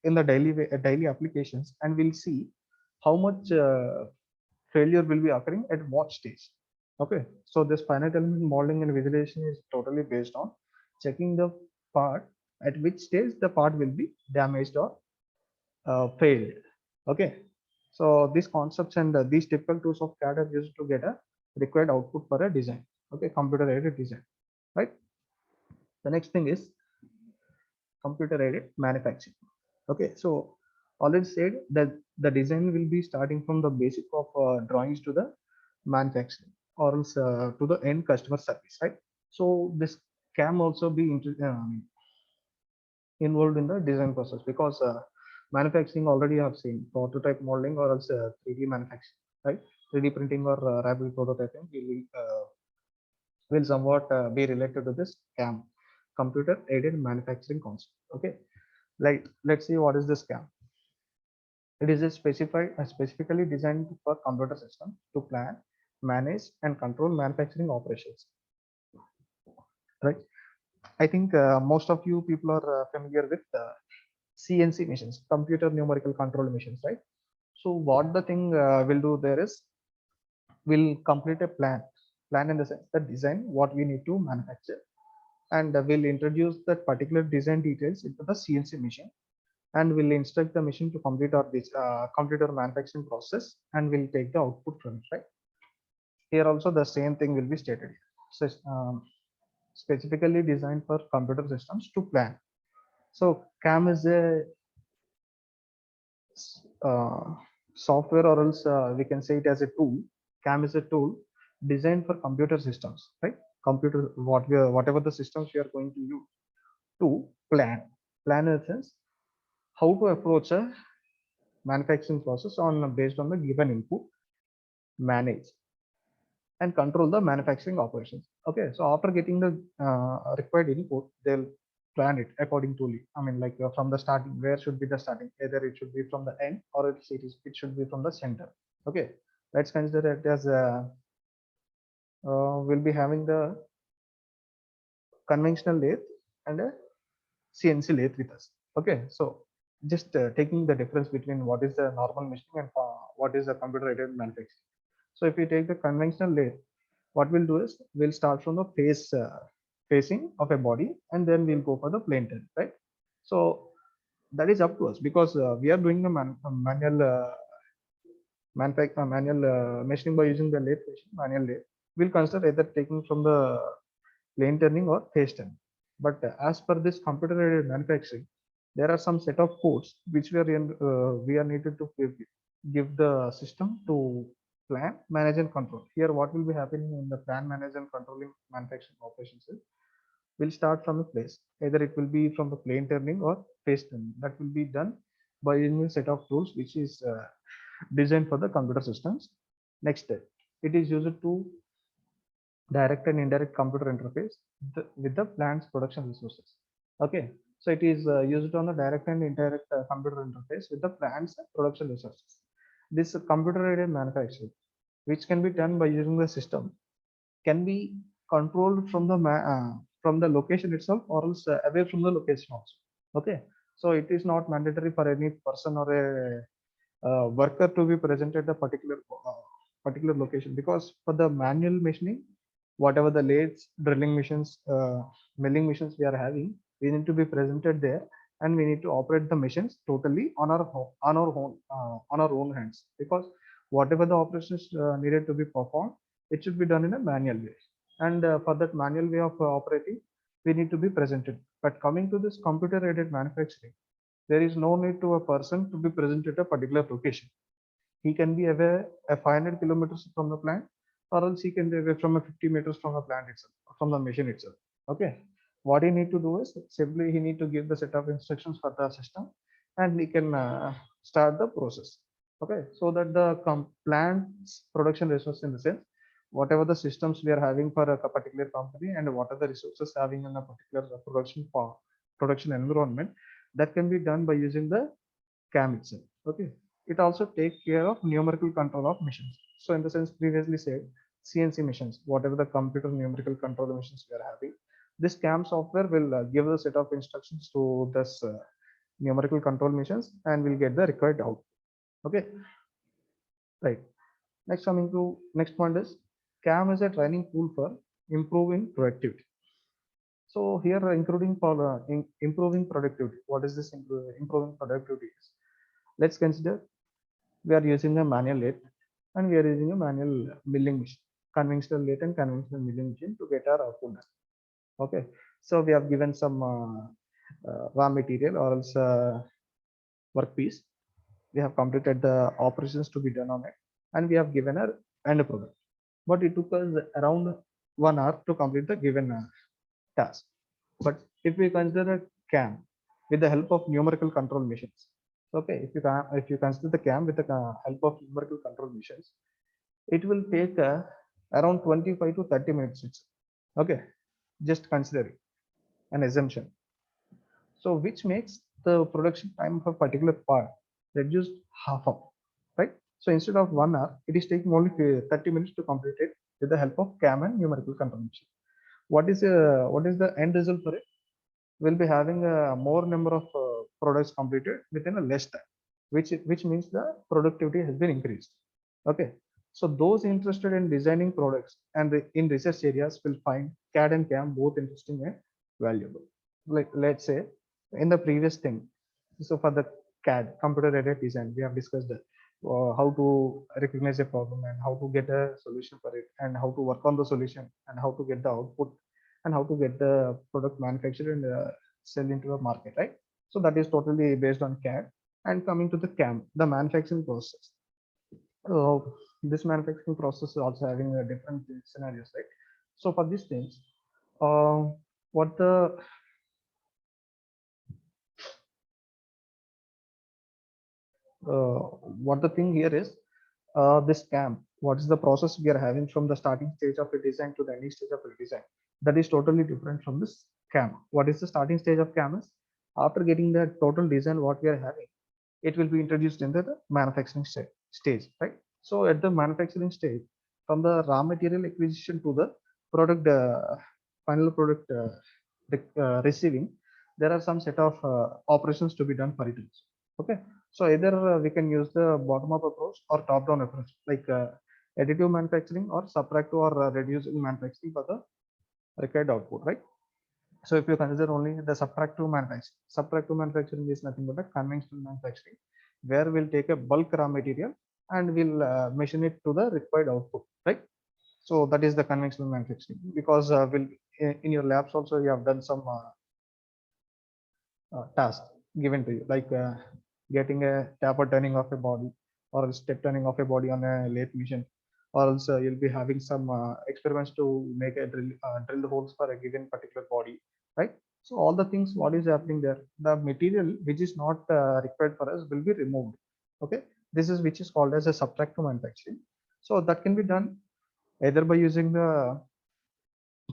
Speaker 2: in the daily applications, and we'll see how much failure will be occurring at what stage. Okay, so this finite element modeling and visualization is totally based on checking the part at which stage the part will be damaged or failed. Okay, so these concepts and these typical tools of CAD are used to get a required output for a design. Okay, computer aided design, right? The next thing is computer aided manufacturing. Okay, so already said that the design will be starting from the basic of drawings to the manufacturing, or else to the end customer service, right? So this can also be involved in the design process, because manufacturing already have seen prototype modeling or else 3D manufacturing, right? 3D printing or rapid prototyping will somewhat be related to this CAM, computer aided manufacturing concept. Okay, like let's see what is this CAM. It is a specifically designed for computer system to plan, manage, and control manufacturing operations. Right. I think most of you people are familiar with CNC machines, computer numerical control machines, right? So what the thing will do there is we'll complete a plan in the sense the design what we need to manufacture, and we'll introduce that particular design details into the CNC machine, and we'll instruct the machine to complete our manufacturing process, and we'll take the output from it, right? Here also the same thing will be stated. So specifically designed for computer systems to plan. So CAM is a software, or else we can say it as a tool. CAM is a tool designed for computer systems, right? Computer, whatever the systems we are going to use to plan in a sense how to approach a manufacturing process on based on the given input, manage and control the manufacturing operations. Okay, so after getting the required input, they'll plan it according to, I mean, like from the starting, where should be the starting? Either it should be from the end or it should be from the center. Okay, let's consider it as we'll be having the conventional lathe and a CNC lathe with us. Okay, so just taking the difference between what is the normal machining and what is the computer aided manufacturing. So if we take the conventional lathe, what we'll do is we'll start from the facing of a body and then we'll go for the plane turn, right? So that is up to us because we are doing the manual machining by using the lathe machine, manual lathe. We'll consider either taking from the plane turning or face turn. But as per this computer aided manufacturing, there are some set of codes which we are needed to give the system to plan, manage, and control. Here, what will be happening in the plan, manage, and controlling manufacturing operations is we'll start from a place. Either it will be from the plane turning or face turning. That will be done by using a set of tools which is designed for the computer systems. Next step, it is used to direct and indirect computer interface with the plant's production resources. Okay, so it is used on the direct and indirect computer interface with the plant's production resources. This computer aided manufacturing, which can be done by using the system, can be controlled from the location itself or else away from the location also. Okay, so it is not mandatory for any person or a worker to be present at the particular location, because for the manual machining, whatever the lathes, drilling machines, milling machines we are having, we need to be presented there and we need to operate the machines totally on our own hands, because whatever the operations needed to be performed, it should be done in a manual way, and for that manual way of operating, we need to be presented. But coming to this computer aided manufacturing, there is no need to a person to be present at a particular location. He can be away a 500 kilometers from the plant, or else he can be away from a 50 meters from the plant itself, from the machine itself. Okay, what he need to do is simply he need to give the set of instructions for the system, and he can start the process. Okay, so that the plant's production resource, in the sense whatever the systems we are having for a particular company and what are the resources having in a particular production environment, that can be done by using the CAM itself. Okay, it also takes care of numerical control of machines. So in the sense previously said, CNC machines, whatever the computer numerical control machines we are having, this CAM software will give a set of instructions to this numerical control machines and will get the required output. Okay, right. Next, coming to next point is CAM is a training tool for improving productivity. So here, including for improving productivity. What is this improving productivity? Let's consider we are using a manual lathe and we are using a manual milling machine, conventional lathe and conventional milling machine to get our output done. Okay, so we have given some raw material or else workpiece. We have completed the operations to be done on it, and we have given a end product. But it took us around 1 hour to complete the given task. But if we consider CAM with the help of numerical control machines, okay, if you consider the CAM with the help of numerical control machines, it will take around 25 to 30 minutes. Okay, just consider it, an assumption. So which makes the production time of a particular part reduced half of, right? So instead of 1 hour, it is taking only 30 minutes to complete it with the help of CAM and numerical control machine. What is the end result for it? We'll be having a more number of products completed within a less time, which means the productivity has been increased. Okay, so those interested in designing products and in research areas will find CAD and CAM both interesting and valuable. Like let's say in the previous thing, so for the CAD, computer aided design, we have discussed that how to recognize a problem and how to get a solution for it and how to work on the solution and how to get the output and how to get the product manufactured and sell into the market, right? So that is totally based on CAD. And coming to the CAM, the manufacturing process. This manufacturing process is also having a different scenarios, right? So for these things, what the what the thing here is, this CAM, what is the process we are having from the starting stage of a design to the ending stage of a design, that is totally different from this CAM. What is the starting stage of CAM is, after getting the total design what we are having, it will be introduced in the manufacturing stage, right? So at the manufacturing stage, from the raw material acquisition to the product, final product receiving, there are some set of operations to be done for it. Okay, so either we can use the bottom up approach or top down approach, like additive manufacturing or subtractive or reducing manufacturing for the required output, right? So if you consider only the subtractive manufacturing is nothing but a conventional manufacturing, where we'll take a bulk raw material and we'll machine it to the required output, right? So that is the conventional manufacturing, because will in your labs also you have done some task given to you, like getting a taper turning of a body or a step turning of a body on a lathe machine, or else you'll be having some experiments to make a drill holes for a given particular body, right? So all the things what is happening there, the material which is not required for us will be removed. Okay, this is which is called as a subtractive manufacturing. So that can be done either by using the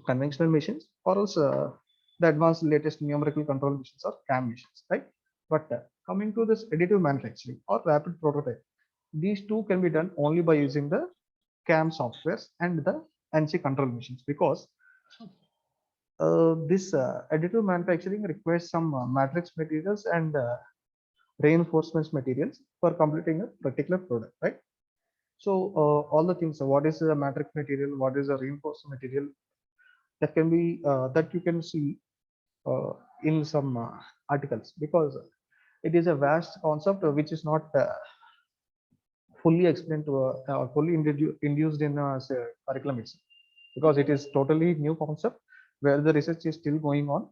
Speaker 2: conventional machines or else the advanced latest numerical control machines or CAM machines, right? But coming to this additive manufacturing or rapid prototype, these two can be done only by using the CAM softwares and the NC control machines, because this additive manufacturing requires some matrix materials and reinforcements materials for completing a particular product, right? So all the things, what is the matrix material, what is the reinforcement material, that can be that you can see uh, in some articles, because it is a vast concept which is not fully explained to fully induced in say, curriculum itself, because it is totally new concept where the research is still going on.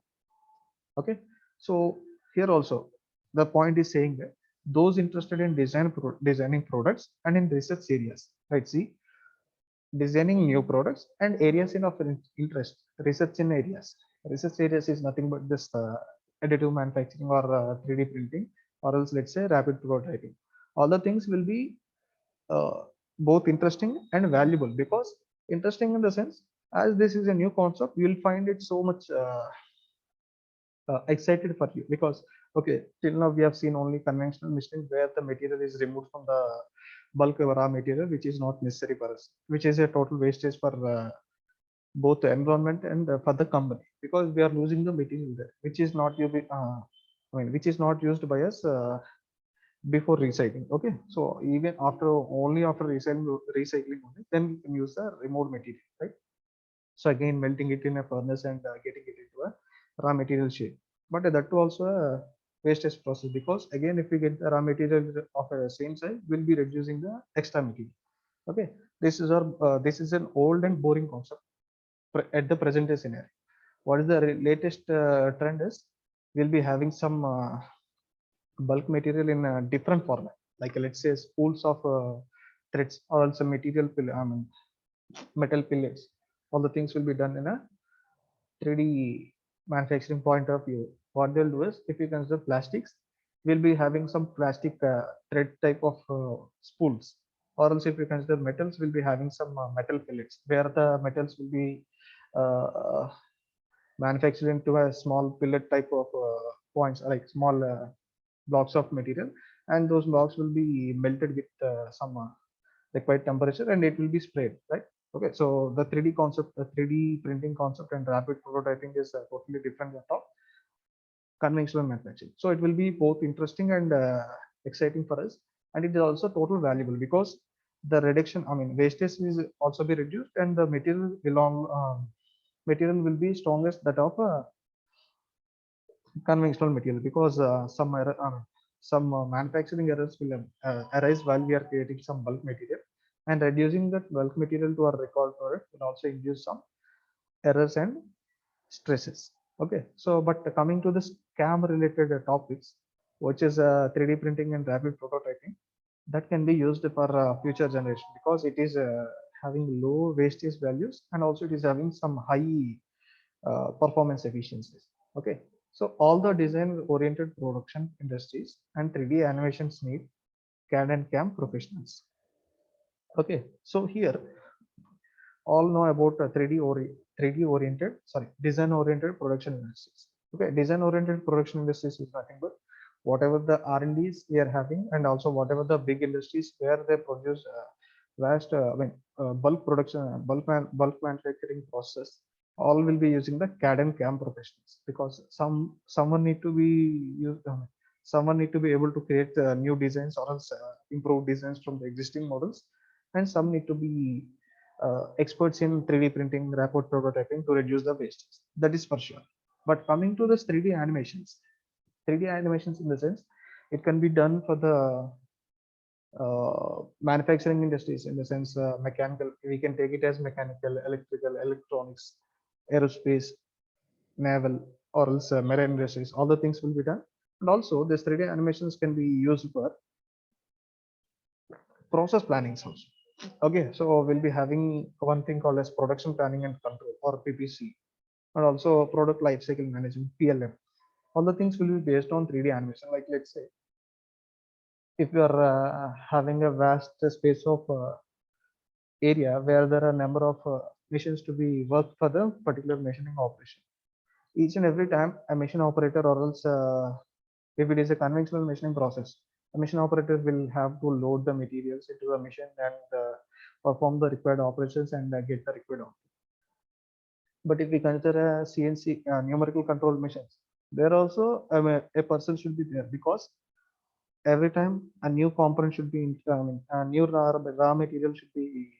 Speaker 2: Okay, so here also the point is saying that those interested in designing products and in research areas, right? See, designing new products and areas in of interest, research in areas, research areas is nothing but this additive manufacturing or 3D printing, or else let's say rapid prototyping. All the things will be uh, both interesting and valuable, because interesting in the sense, as this is a new concept, you will find it so much excited for you, because okay, till now we have seen only conventional machining where the material is removed from the bulk raw material, which is not necessary for us, which is a total wastage for both the environment and for the company, because we are losing the material there, which is not which is not used by us before recycling. Okay, so even after, only after recycling only, then we can use the removed material, right? So again, melting it in a furnace and getting it into a raw material shape, but that too also a wastage process, because again, if we get the raw material of a same size, we'll be reducing the extra material. Okay, this is an old and boring concept at the present day scenario. What is the latest trend is, we'll be having some bulk material in a different format, like let's say spools of threads, or also material metal pellets. All the things will be done in a 3D manufacturing point of view. What they'll do is, if you consider plastics, we'll be having some plastic thread type of spools, or else if you consider metals, we'll be having some metal pellets, where the metals will be uh, manufactured into a small pellet type of points, like small blocks of material, and those blocks will be melted with some required temperature, and it will be sprayed, right? Okay, so the 3D concept, the 3D printing concept and rapid prototyping is totally different than of conventional manufacturing. So it will be both interesting and exciting for us, and it is also total valuable, because the reduction, wastage is also be reduced, and the material will be strongest that of conventional material, because some manufacturing errors will arise while we are creating some bulk material, and reducing that bulk material to our record product will also induce some errors and stresses. Okay, so but coming to the scam related topics, which is 3D printing and rapid prototyping, that can be used for future generation, because it is having low wastage values, and also it is having some high performance efficiencies. Okay, so all the design oriented production industries and 3D animations need CAD and CAM professionals. Okay, so here all know about 3D oriented, sorry, design oriented production industries. Okay, design oriented production industries is nothing but whatever the R&Ds we are having, and also whatever the big industries where they produce vast, bulk production, bulk manufacturing process, all will be using the CAD and CAM professionals, because someone need to be used. Someone need to be able to create new designs, or else improve designs from the existing models, and some need to be experts in 3D printing, rapid prototyping to reduce the waste. That is for sure. But coming to this 3D animations, 3D animations in the sense, it can be done for the manufacturing industries, in the sense mechanical. We can take it as mechanical, electrical, electronics, aerospace, naval, or else marine industries. All the things will be done. And also, this 3D animations can be used for process planning also. Okay, so we'll be having one thing called as production planning and control, or PPC, and also product lifecycle management, PLM. All the things will be based on 3D animation. Like, let's say if you are having a vast space of area where there are a number of machines to be worked for the particular machining operation. Each and every time a machine operator, or else if it is a conventional machining process, a machine operator will have to load the materials into the machine and perform the required operations and get the required output. But if we consider a CNC numerical control machines, there also a person should be there, because every time a new component should be a new raw material should be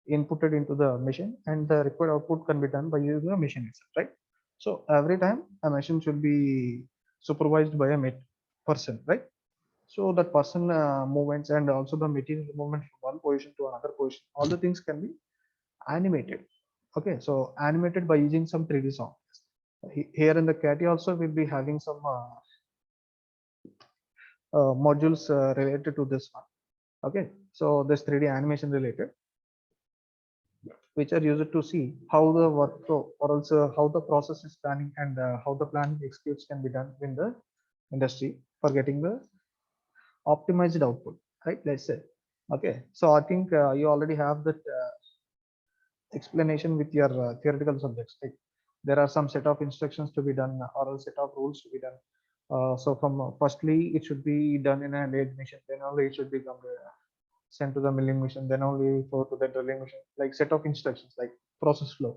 Speaker 2: inputted into the machine, and the required output can be done by using the machine itself, right? So every time a machine should be supervised by a person, right? So that person movements, and also the material movement from one position to another position, all the things can be animated. Okay, so animated by using some 3D software. Here in the Catia also we'll be having some modules related to this one. Okay, so this 3D animation related, which are used to see how the workflow, or also how the process is planning, and how the planning executes can be done in the industry for getting the optimized output, right? Let's say. Okay, so I think you already have that explanation with your theoretical subjects. Like, there are some set of instructions to be done, or a set of rules to be done. So from firstly, it should be done in a lathe machine, then only it should be sent to the milling machine, then only go to the drilling machine. Like, set of instructions, like process flow.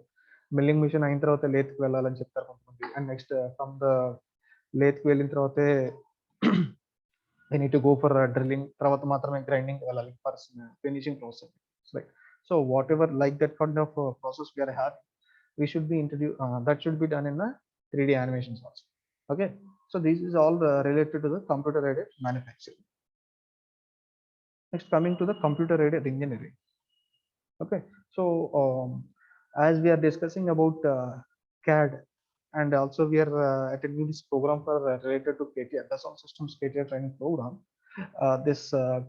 Speaker 2: Milling machine అయిన తర్వాత lathe కి వెళ్ళాలని చెప్తారు కొంతమంది, and next from the lathe కి వెళ్ళిన తర్వాతే I need to go for drilling, తర్వాత మాత్రమే grinding కి వెళ్ళాలి for finishing process, right? So whatever, like that kind of process we are having, we should be introduced, that should be done in the 3D animations also. Okay, so this is all related to the computer aided manufacturing. Next, coming to the computer aided engineering. Okay, so as we are discussing about CAD, and also we are attending this program for related to Catia, Dassault Systèmes Catia training program. This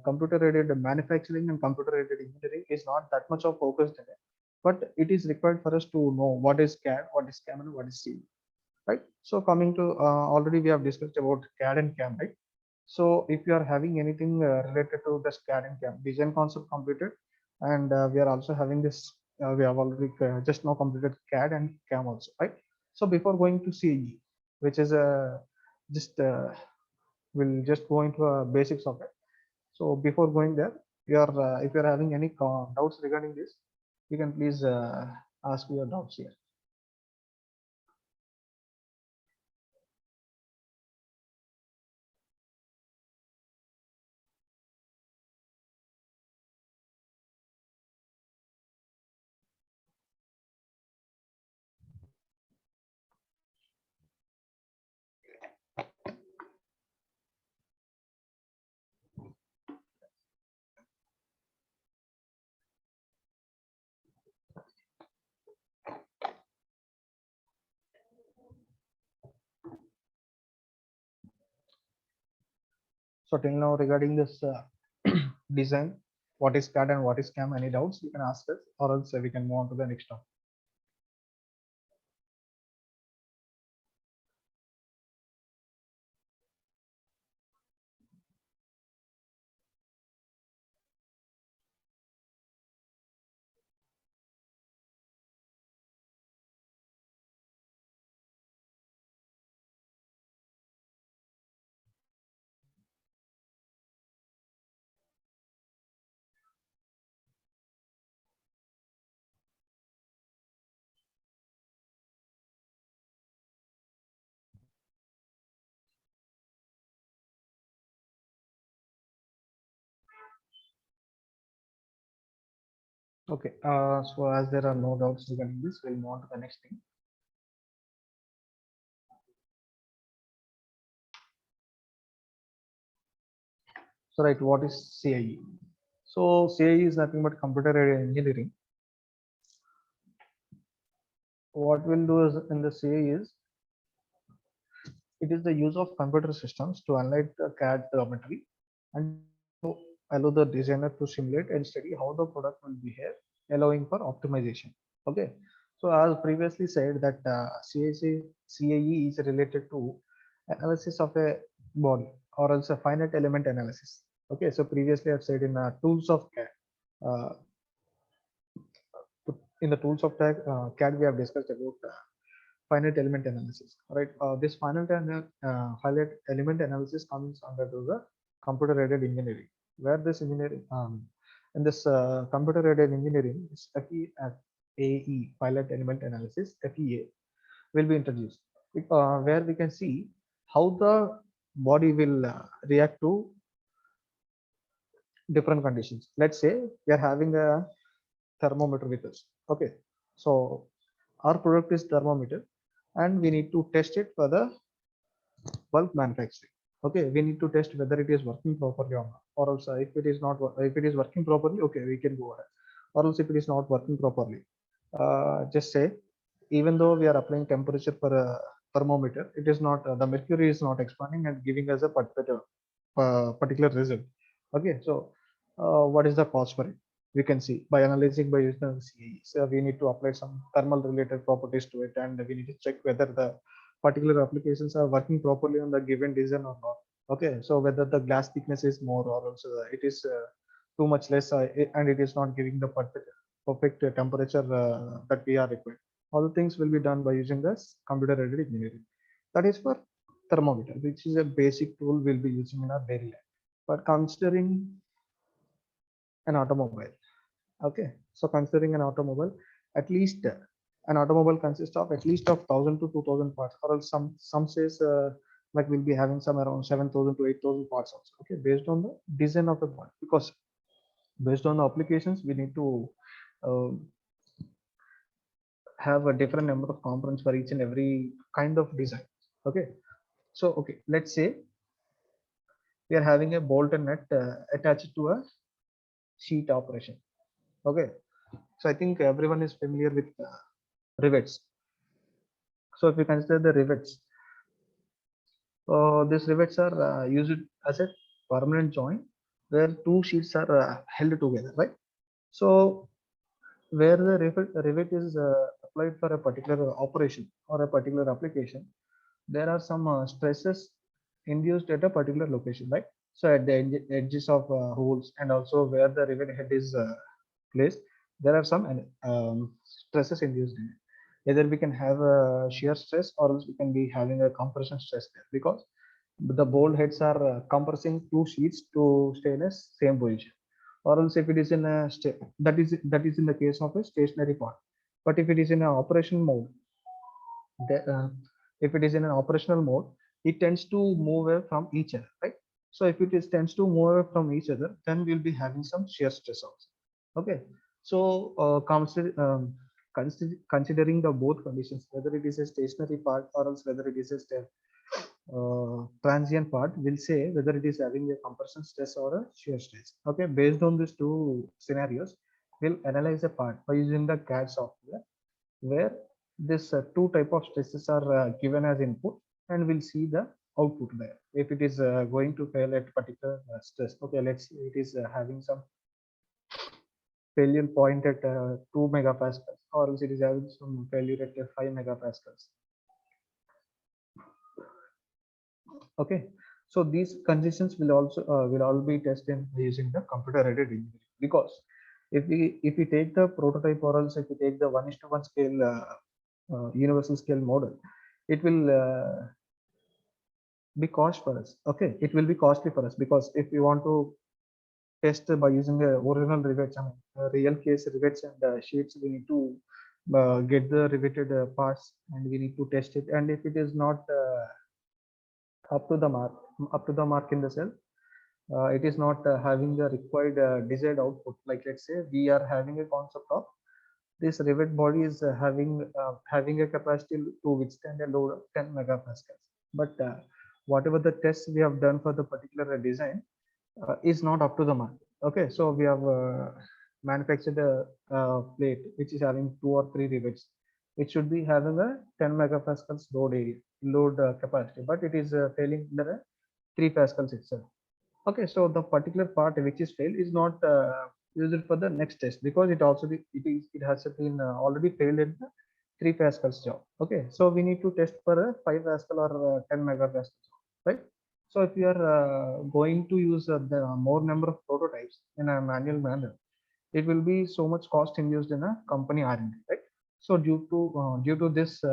Speaker 2: computer aided manufacturing and computer aided engineering is not that much of focused in it, but it is required for us to know what is CAD, what is CAM, and what is C, right? So coming to already we have discussed about CAD and CAM, right? So if you are having anything related to this CAD and CAM, design concept completed, and we are also having this, we have already just now completed CAD and CAM also, right? So before going to CE, which is just we'll just go into basics of it. So before going there, you are if you are having any doubts regarding this, you can please ask your doubts here. So till now regarding this design, what is CAD and what is CAM, any doubts you can ask us, or else we can move on to the next topic. Okay, so as there are no doubts regarding this, we'll move on to the next thing. So right, what is CIE? So CIE is nothing but computer aided engineering. What we'll do is in the CIE is it is the use of computer systems to analyze the CAD geometry and to allow the designer to simulate and study how the product will behave, allowing for optimization. Okay, so as previously said that CAE is related to analysis of a body or else a finite element analysis. Okay, so previously I've said in tools of CAD. Uh, in the tools of CAD, we have discussed about finite element analysis. Right, this finite element analysis comes under the computer aided engineering, where this engineering in this computer aided engineering is FEAE, finite element analysis FEA, will be introduced, where we can see how the body will react to different conditions. Let's say we are having a thermometer with us. Okay, so our product is thermometer and we need to test it for the bulk manufacturing. Okay, we need to test whether it is working properly or not, or else if it is not, if it is working properly, okay, we can go ahead. Or else if it is not working properly, just say, even though we are applying temperature for a thermometer, it is not, the mercury is not expanding and giving us a particular result. Okay, so what is the cause for it? We can see by analyzing by using the CAE. So we need to apply some thermal related properties to it, and we need to check whether the particular applications are working properly on the given design or not. Okay, so whether the glass thickness is more or also it is too much less, and it is not giving the perfect temperature that we are required. All the things will be done by using this computer aided engineering. That is for thermometer, which is a basic tool we'll be using in our daily life. But considering an automobile, okay, so considering an automobile, at least an automobile consists of at least of 1,000 to 2,000 parts, or else some says like we'll be having some around 7,000 to 8,000 parts also. Okay, based on the design of the part, because based on the applications we need to uh, have a different number of components for each and every kind of design. Okay, so okay, let's say we are having a bolt and nut attached to a sheet operation. Okay, so I think everyone is familiar with rivets. So if you consider the rivets, these rivets are used as a permanent joint where two sheets are held together, right? So where the rivet is applied for a particular operation or a particular application, there are some stresses induced at a particular location, right? So at the edges of holes and also where the rivet head is placed, there are some stresses induced in it. Either we can have a shear stress or else we can be having a compression stress there, because the bolt heads are compressing two sheets to stay in a same position. Or else if it is in a that is in the case of a stationary part. But if it is in an operation mode, if it is in an operational mode, it tends to move away from each other, right? So if it is tends to move away from each other, then we'll be having some shear stress also. Okay, so considering the both conditions, whether it is a stationary part or else whether it is a transient part, will say whether it is having a compression stress or a shear stress. Okay, based on these two scenarios, we'll analyze a part by using the CAD software, where this two type of stresses are given as input, and we'll see the output there. If it is going to fail at particular stress, okay, let's say it is having some failure point at 2 megapascals, or else it is having some failure at 5 megapascals. Okay, so these conditions will also will all be tested using the computer aided engineering, because if we take the prototype or else if we take the 1:1 scale universal scale model, it will be cost for us. Okay, it will be costly for us, because if we want to test by using the original rivets, I mean real case rivets and sheets, we need to get the riveted parts and we need to test it, and if it is not up to the mark in the cell, it is not having the required desired output. Like let's say we are having a concept of this rivet body is having a capacity to withstand a load of 10 megapascals. But whatever the tests we have done for the particular design is not up to the mark. Okay, so we have manufactured a plate which is having 2 or 3 rivets. It should be having a 10 megapascals load capacity, but it is failing under a 3 pascals itself. Okay, so the particular part which is failed is not used for the next test because it has been already failed in the 3 pascals job. Okay, so we need to test for a 5 pascal or 10 megapascal job, right? So if you are going to use the more number of prototypes in a manual manner, it will be so much cost induced in a company R&D, right? So due to this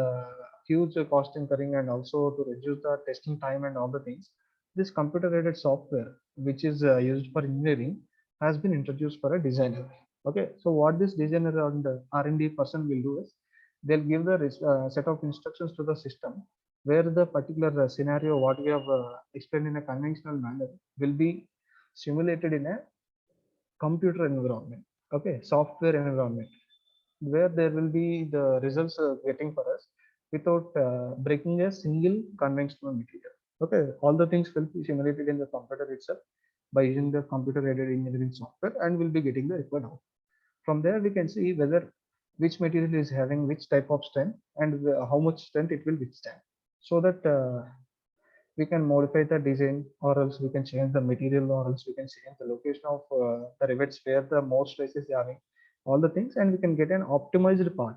Speaker 2: huge cost incurring and also to reduce the testing time and all the things, this computer aided software which is used for engineering has been introduced for a designer. Okay, so what this designer and R&D person will do is they'll give the set of instructions to the system where the particular scenario what we have explained in a conventional manner will be simulated in a computer environment. Okay, software environment where there will be the results getting for us without breaking a single conventional material. Okay, all the things will be simulated in the computer itself by using the computer aided engineering software and will be getting the required output. From there we can see whether which material is having which type of strength and how much strength it will withstand, so that we can modify the design, or else we can change the material, or else we can change the location of the rivets where the more stress is having, all the things, and we can get an optimized part.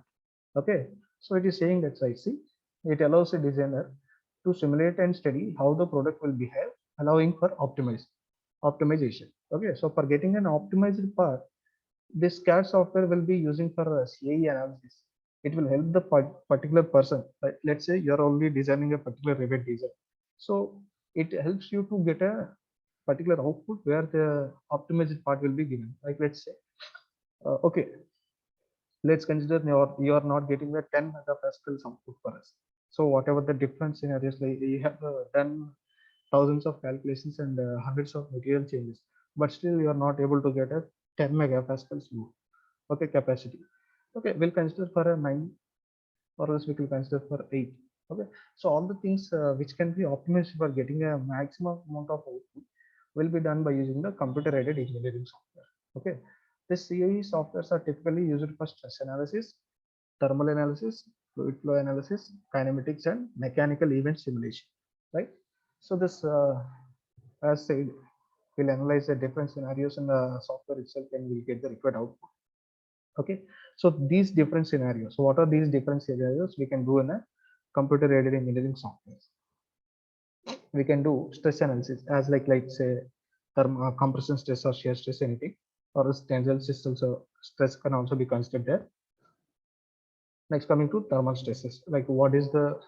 Speaker 2: Okay, so it is saying that I see it allows a designer to simulate and study how the product will behave, allowing for optimization. Okay, so for getting an optimized part, this CAD software will be using for CAE analysis. It will help the particular person. Let's say you're only designing a particular rivet design. So it helps you to get a particular output where the optimized part will be given. Like let's say, okay, let's consider you are not getting the 10 megapascals output for us. So whatever the different scenarios, like you have done thousands of calculations and hundreds of material changes, but still you are not able to get a 10 megapascals load. Okay, capacity. Okay, we'll consider for a 9, or else we will consider for 8. Okay, so all the things which can be optimized for getting a maximum amount of output will be done by using the computer aided engineering software. Okay, the CAE softwares are typically used for stress analysis, thermal analysis, fluid flow analysis, kinematics, and mechanical event simulation. Right. So this, as said, will analyze the different scenarios in the software itself, and we'll get the required output. Okay, so these different scenarios, what are these different scenarios we can do in a computer aided engineering software? We can do stress analysis as like say compression stress or shear stress, anything, or tensile stress can also be considered there. Next, coming to thermal stresses, like what is the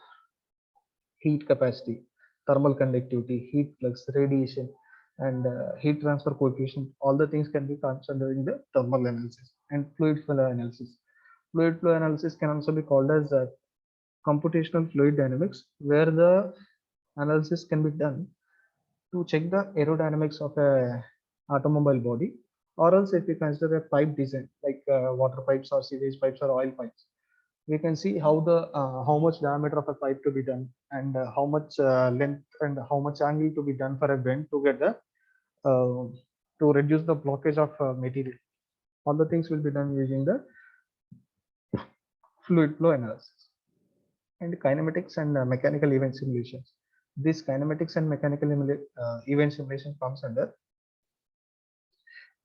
Speaker 2: heat capacity, thermal conductivity, heat flux, radiation, and heat transfer coefficient. All the things can be considered in the thermal analysis. And fluid flow analysis. Fluid flow analysis can also be called as computational fluid dynamics, where the analysis can be done to check the aerodynamics of a automobile body, or else if we consider a pipe design like water pipes or sewage pipes or oil pipes, we can see how much diameter of a pipe to be done, and how much length and how much angle to be done for a bend to get the to reduce the blockage of material. All the things will be done using the fluid flow analysis. And kinematics and mechanical event simulations. This kinematics and mechanical event simulation comes under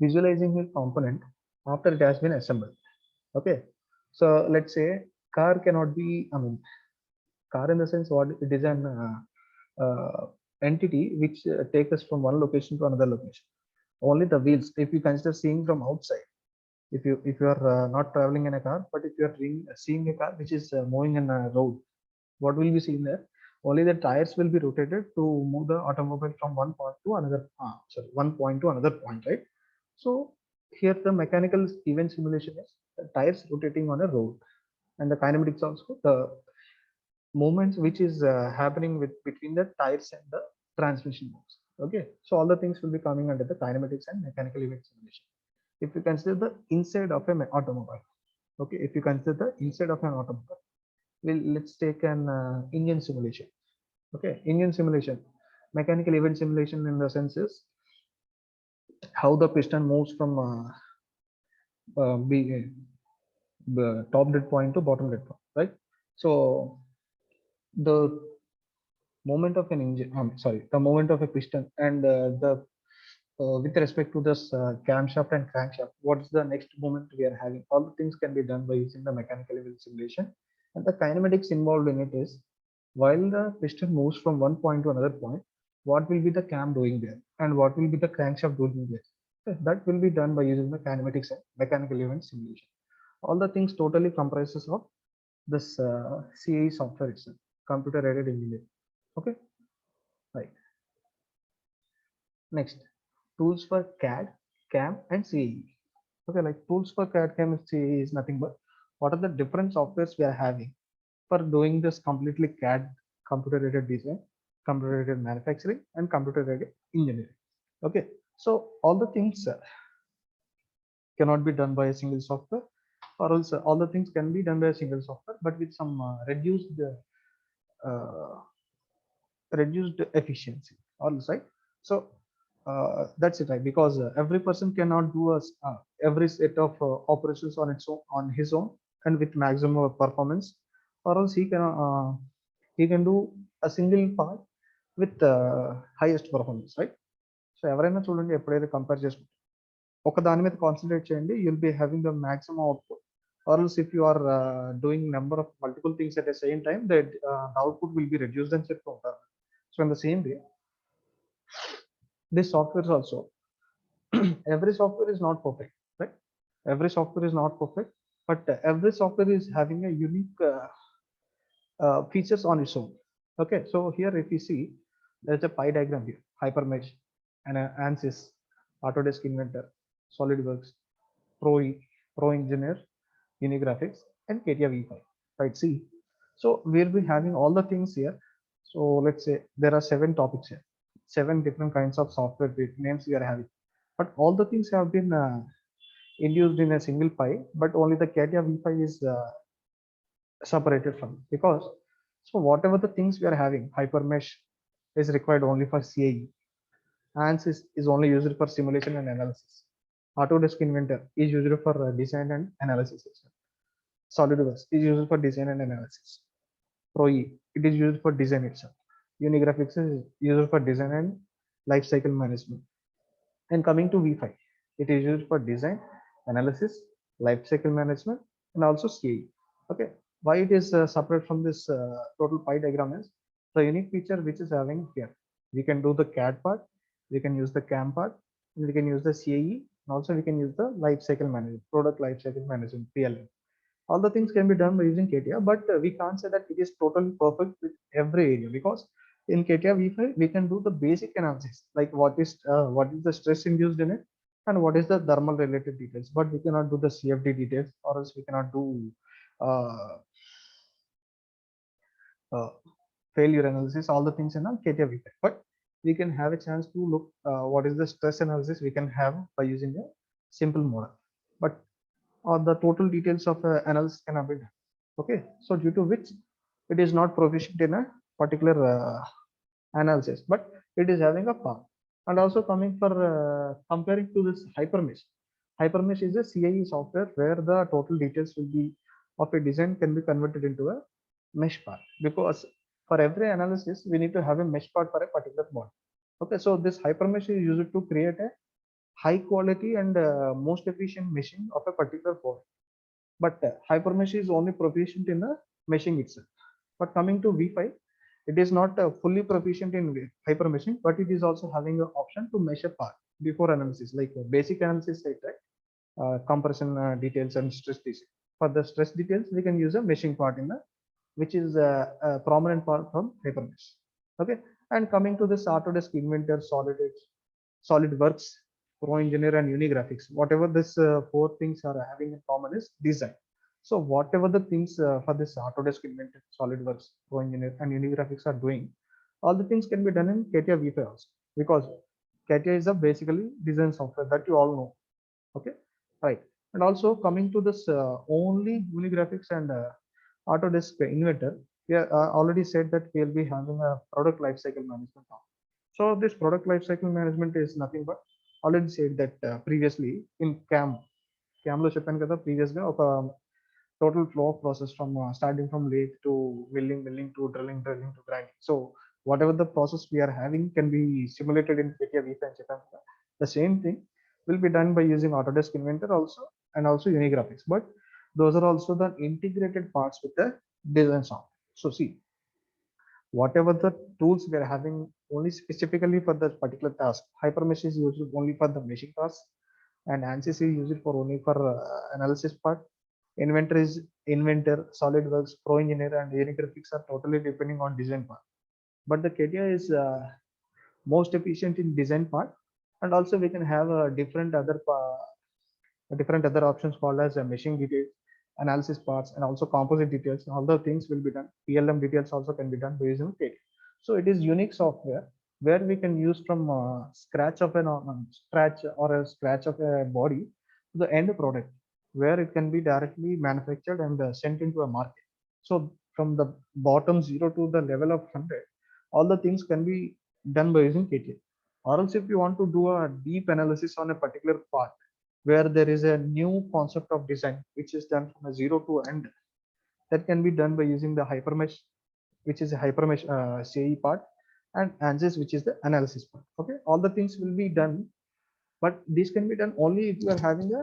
Speaker 2: visualizing a component after it has been assembled. Okay, so let's say car cannot be, I mean, car in the sense what it is an entity which take us from one location to another location. Only the wheels, if you consider seeing from outside, if you are not traveling in a car, but if you are seeing a car which is moving in a road, what will be seen there? Only the tires will be rotated to move the automobile from one point to another. One point to another point, right? So here the mechanical event simulation is the tires rotating on a road, and the kinematics also the movements which is happening with between the tires and the transmission box. Okay, so all the things will be coming under the kinematics and mechanical event simulation. If you consider the inside of an automobile, okay, if you consider the inside of an automobile, let's take an engine simulation. Okay, engine simulation, mechanical event simulation in the sense is how the piston moves from the top dead point to bottom dead point, right? So the moment of an engine, sorry, the moment of a piston and the with respect to this camshaft and crankshaft, what's the next moment we are having? All the things can be done by using the mechanical level simulation. And the kinematics involved in it is while the piston moves from one point to another point, what will be the cam doing there and what will be the crankshaft doing there? So that will be done by using the kinematics and mechanical event simulation. All the things totally comprises of this CAE software itself, computer aided engineering. Okay, right. Next, tools for CAD, CAM, and CAE. Okay, like tools for CAD, CAM, and CAE is nothing but what are the different softwares we are having for doing this completely CAD, computer aided design, computer aided manufacturing, and computer aided engineering. Okay, so all the things cannot be done by a single software, or else all the things can be done by a single software, but with some uh, reduced efficiency. All right. So that's it, right? Because every person cannot do every set of operations on its own, on his own, and with maximum performance, or else he can do a single part with highest performance, right? So ఎవరైనా చూడండి ఎప్పుడైతే compare చేసుకుంటే ఒక దాని మీద concentrate చేయండి, you'll be having the maximum output. Or else if you are doing number of multiple things at the same time, that the output will be reduced and చెప్తూ ఉంటారు. So in the same way, this software is also every software is not perfect, right? Every software is not perfect, but every software is having a unique features on its own. Okay, so here if you see, there's a pie diagram here: hypermesh and ansys, autodesk inventor, solidworks, pro pro engineer, unigraphics, and Catia v5, right? See, so we'll be having all the things here. So let's say there are 7 topics here, 7 different kinds of software names we are having, but all the things have been induced in a single pie, but only the Catia v5 is separated from it. Because so whatever the things we are having, hypermesh is required only for CAE, ANSYS is only used for simulation and analysis, Autodesk Inventor is used for design and analysis, SolidWorks is used for design and analysis, ProE it is used for design itself, Unigraphics is used for design and lifecycle management. And coming to V5, it is used for design, analysis, lifecycle management, and also CAE. Okay, why it is separate from this total pie diagram is the unique feature which is having here. We can do the CAD part, we can use the CAM part, and we can use the CAE, and also we can use the lifecycle management, product lifecycle management, PLM. All the things can be done by using Catia, but we can't say that it is totally perfect with every area, because in Catia V5 we can do the basic analysis, like what is the stress induced in it and what is the thermal related details, but we cannot do the CFD details, or else we cannot do uh, uh, failure analysis, all the things in a Catia V5. But we can have a chance to look what is the stress analysis we can have by using a simple model, but the total details of analysis cannot be done. Okay, so due to which it is not proficient in a particular analysis, but it is having a path. And also coming for comparing to this hypermesh. Hypermesh is a CAE software where the total details will be of a design can be converted into a mesh part, because for every analysis we need to have a mesh part for a particular model. Okay, so this hypermesh is used to create a high quality and most efficient meshing of a particular board. But hypermesh is only proficient in the meshing itself. But coming to V5, it is not fully proficient in hypermeshing, but it is also having an option to mesh a part before analysis, like basic analysis, right? Compression details and stress details. For the stress details, we can use a meshing part in the, which is a prominent part from hypermesh. Okay, and coming to this Autodesk Inventor, SolidWorks, Pro Engineer, and Unigraphics, whatever this 4 things are having in common is design. So whatever the things for this Autodesk Inventor, SolidWorks, Pro Engineer, and Unigraphics are doing, all the things can be done in Catia V5 also. because Catia is a basically design software that you all know. Okay, right. And also coming to this only Unigraphics and Autodesk Inventor, we already said that we'll be having a product lifecycle management now. So this product lifecycle management is nothing but already said that previously in CAM lo చెప్పాను కదా previous గా ఒక total flow of process from starting from lathe to milling to drilling to grinding. So whatever the process we are having can be simulated in Catia V5 and చెప్పాను కదా. The same thing will be done by using Autodesk Inventor also and also Unigraphics, but those are also the integrated parts with the design software. So see, whatever the tools we are having only specifically for the particular task, hypermesh is used only for the meshing task, and ANSYS is used for only for analysis part. Inventor is Inventor, SolidWorks, Pro Engineer, and Unigraphics are totally depending on design part. But the Catia is most efficient in design part, and also we can have a different other options called as a meshing details, analysis parts, and also composite details. All the things will be done. PLM details also can be done by using Catia. So it is unique software where we can use from scratch of a scratch of a body to the end product, where it can be directly manufactured and sent into a market. So from the bottom 0 to the level of 100, all the things can be done by using Catia. Or else if you want to do a deep analysis on a particular part, where there is a new concept of design which is done from a 0 to end, that can be done by using the hypermesh, which is a hypermesh CE part, and ANSYS, which is the analysis part. Okay, all the things will be done, but this can be done only if you are having a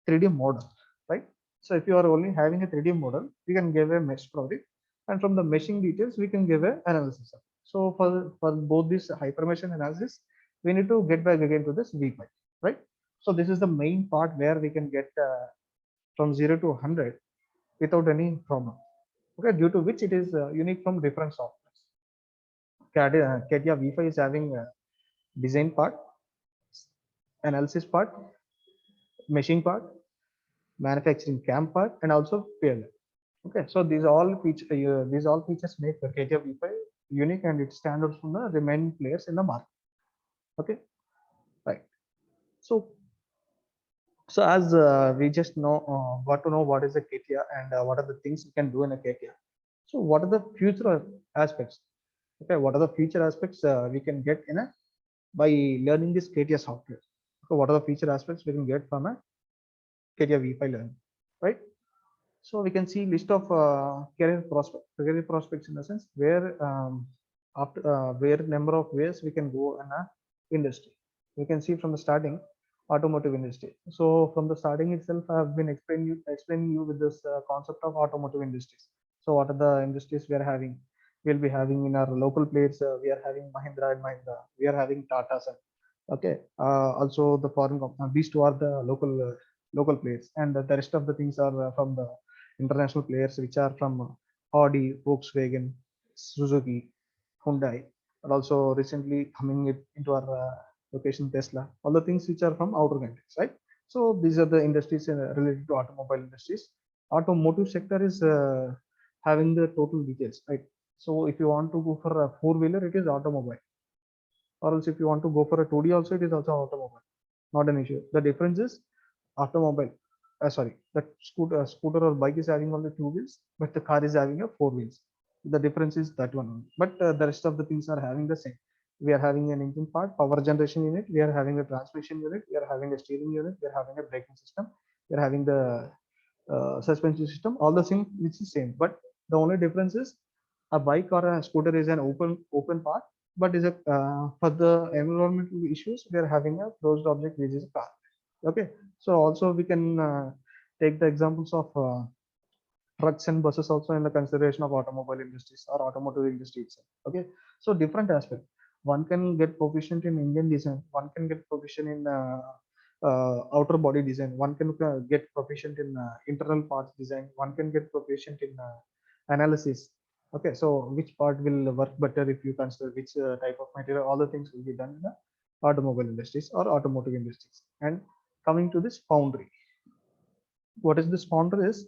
Speaker 2: 3D model, right? So if you are only having a 3D model, we can give a mesh project, and from the meshing details, we can give a analysis. So for both this hypermesh and analysis, we need to get back again to this V5, right? So this is the main part where we can get from 0 to 100 without any problem. Okay, due to which it is unique from different softwares. Catia V5 is having a design part, analysis part, meshing part, manufacturing CAM part, and also PLM. Okay, so these all features make the Catia V5 unique, and it stands out from the remaining players in the market. Okay, right. So as we just got to know what is a Catia and what are the things we can do in a Catia. So what are the future aspects? Okay, what are the future aspects we can get in a by learning this Catia software? So what are the future aspects we can get from a Catia V5 learning, right? So we can see list of career prospects in the sense where where number of ways we can go in a industry. We can see from the starting automotive industry. So from the starting itself, I have been explaining you with this concept of automotive industries. So what are the industries we are having? We'll be having in our local players. We are having Mahindra and Mahindra. We are having Tata. Okay. Also the foreign company. These two are the local players, and the rest of the things are from the international players, which are from Audi, Volkswagen, Suzuki, Hyundai, and also recently coming into our location Tesla. All the things which are from outer countries, right? So these are the industries related to automobile industries. Automotive sector is having the total details, right? So if you want to go for a four-wheeler, it is automobile. Or else if you want to go for a 2D also, it is also automobile. Not an issue. The difference is automobile. Sorry, the scooter or bike is having only two wheels, but the car is having a four wheels. The difference is that one. But the rest of the things are having the same. We are having an engine part, power generation unit. We are having a transmission unit. We are having a steering unit. We are having a braking system. We are having the suspension system. All the same, which is same. But the only difference is a bike or a scooter is an open part, but is a for the environmental issues, we are having a closed object, which is a car. Okay, so also we can take the examples of trucks and buses also in the consideration of automobile industries or automotive industry itself. Okay, so different aspect. One can get proficient in engine design. One can get proficient in outer body design. One can get proficient in internal parts design. One can get proficient in analysis. Okay, so which part will work better if you consider which type of material? All the things will be done in the automobile industries or automotive industries. And coming to this foundry, what is this foundry is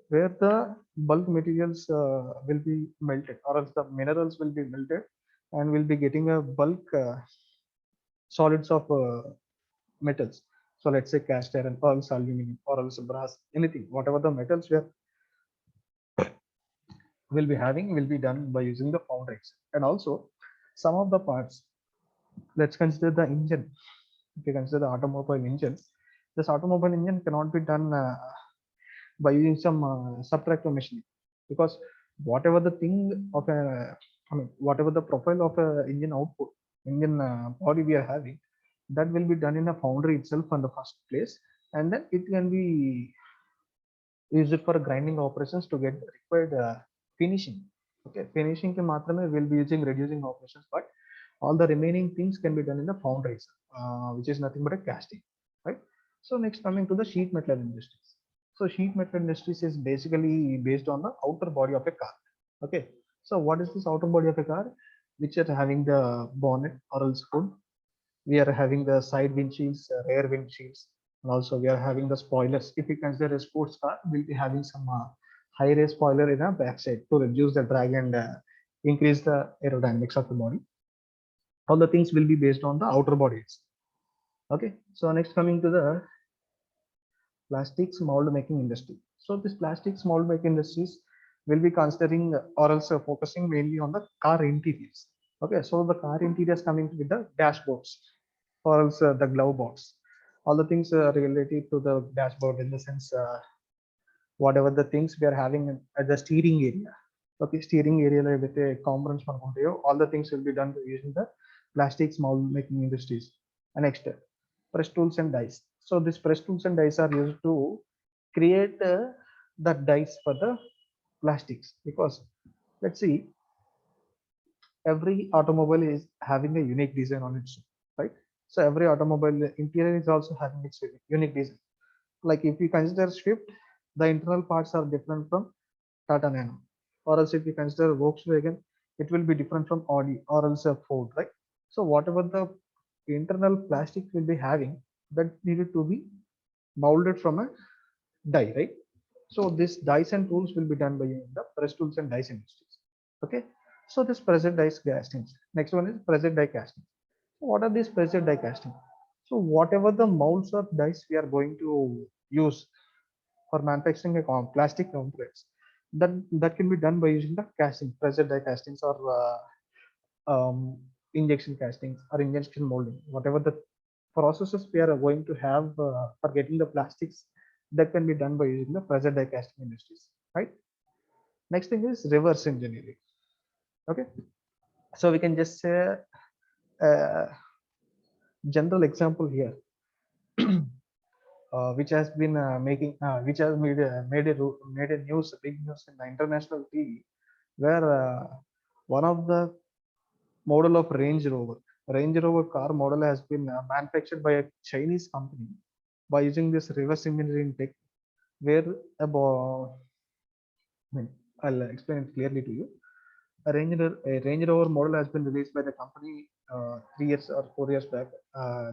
Speaker 2: where the bulk materials will be melted, or else the minerals will be melted and will be getting a bulk solids of metals. So let's say cast iron or else aluminum or else brass, anything, whatever the metals we will be having will be done by using the foundries. And also some of the parts, let's consider the engine. If you consider the automobile engine, this automobile engine cannot be done by using some subtractive machining, because whatever the thing of a, I mean, whatever the profile of a engine output, engine body we are having, that will be done in a foundry itself on the first place, and then it can be used for grinding operations to get the required finishing. Okay, finishing ke maatrame will be using reducing operations, but all the remaining things can be done in the foundries, which is nothing but a casting, right? So next, coming to the sheet metal industries. So sheet metal industries is basically based on the outer body of a car. Okay, so what is this outer body of a car? Which are having the bonnet or else hood. We are having the side windshields, rear windshields, and also we are having the spoilers. If you consider a sports car, we'll be having some high ray spoiler in a backside to reduce the drag and increase the aerodynamics of the body. All the things will be based on the outer bodies. Okay, so next, coming to the plastics mold making industry. So this plastics mold making industries will be considering or also focusing mainly on the car interiors. Okay, so the car interiors coming with the dashboards or else the glove box. All the things related to the dashboard, in the sense whatever the things we are having at the steering area. Okay, steering area with a components, all the things will be done using the plastics mold making industries. And next, press tools and dies. So this press tools and dies are used to create the dies for the plastics, because let's see, every automobile is having a unique design on its, right? So every automobile interior is also having its unique design. Like if you consider Swift, the internal parts are different from Tata Nano, or else if you consider Volkswagen, it will be different from Audi or else a Ford, right? So whatever the internal plastic will be having, that needed to be molded from a die, right? So this dies and tools will be done by the press tools and dies industries. Okay, so this pressure dice castings. Next one is pressure die casting. What are these pressure die casting? So whatever the molds or dies we are going to use for manufacturing a plastic components, that can be done by using the casting, pressure die castings, or injection castings or injection molding. Whatever the processes we are going to have for getting the plastics, that can be done by using the pressure die casting industries, right? Next thing is reverse engineering. Okay, so we can just say general example here, which has been which has made a news, big news in the international TV, where one of the model of Range Rover car model has been manufactured by a Chinese company by using this reverse engineering tech, where about, I mean, I'll explain it clearly to you. A Range Rover model has been released by the company 3 years or 4 years back.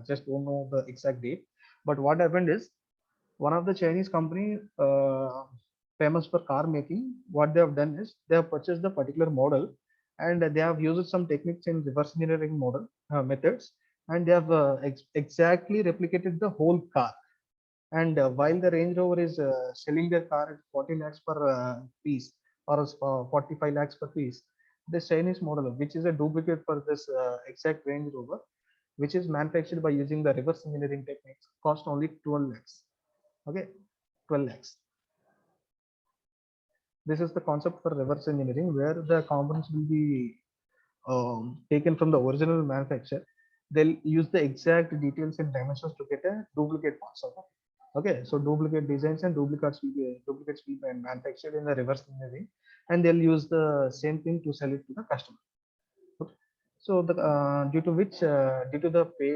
Speaker 2: Just don't know the exact date. But what happened is, one of the Chinese company famous for car making, what they have done is they have purchased the particular model, and they have used some techniques in reverse engineering model methods, and they have exactly replicated the whole car. And while the Range Rover is selling their car at 40 lakhs per piece, or 45 lakhs per piece, the Chinese model, which is a duplicate for this exact Range Rover, which is manufactured by using the reverse engineering techniques, cost only 12 lakhs. Okay, 12 lakhs. This is the concept for reverse engineering, where the components will be taken from the original manufacturer. They'll use the exact details and dimensions to get a duplicate parts of it. Okay, so duplicate designs and duplicates will be manufactured in the reverse engineering, and they'll use the same thing to sell it to the customer. Okay. So the due to which due to the pay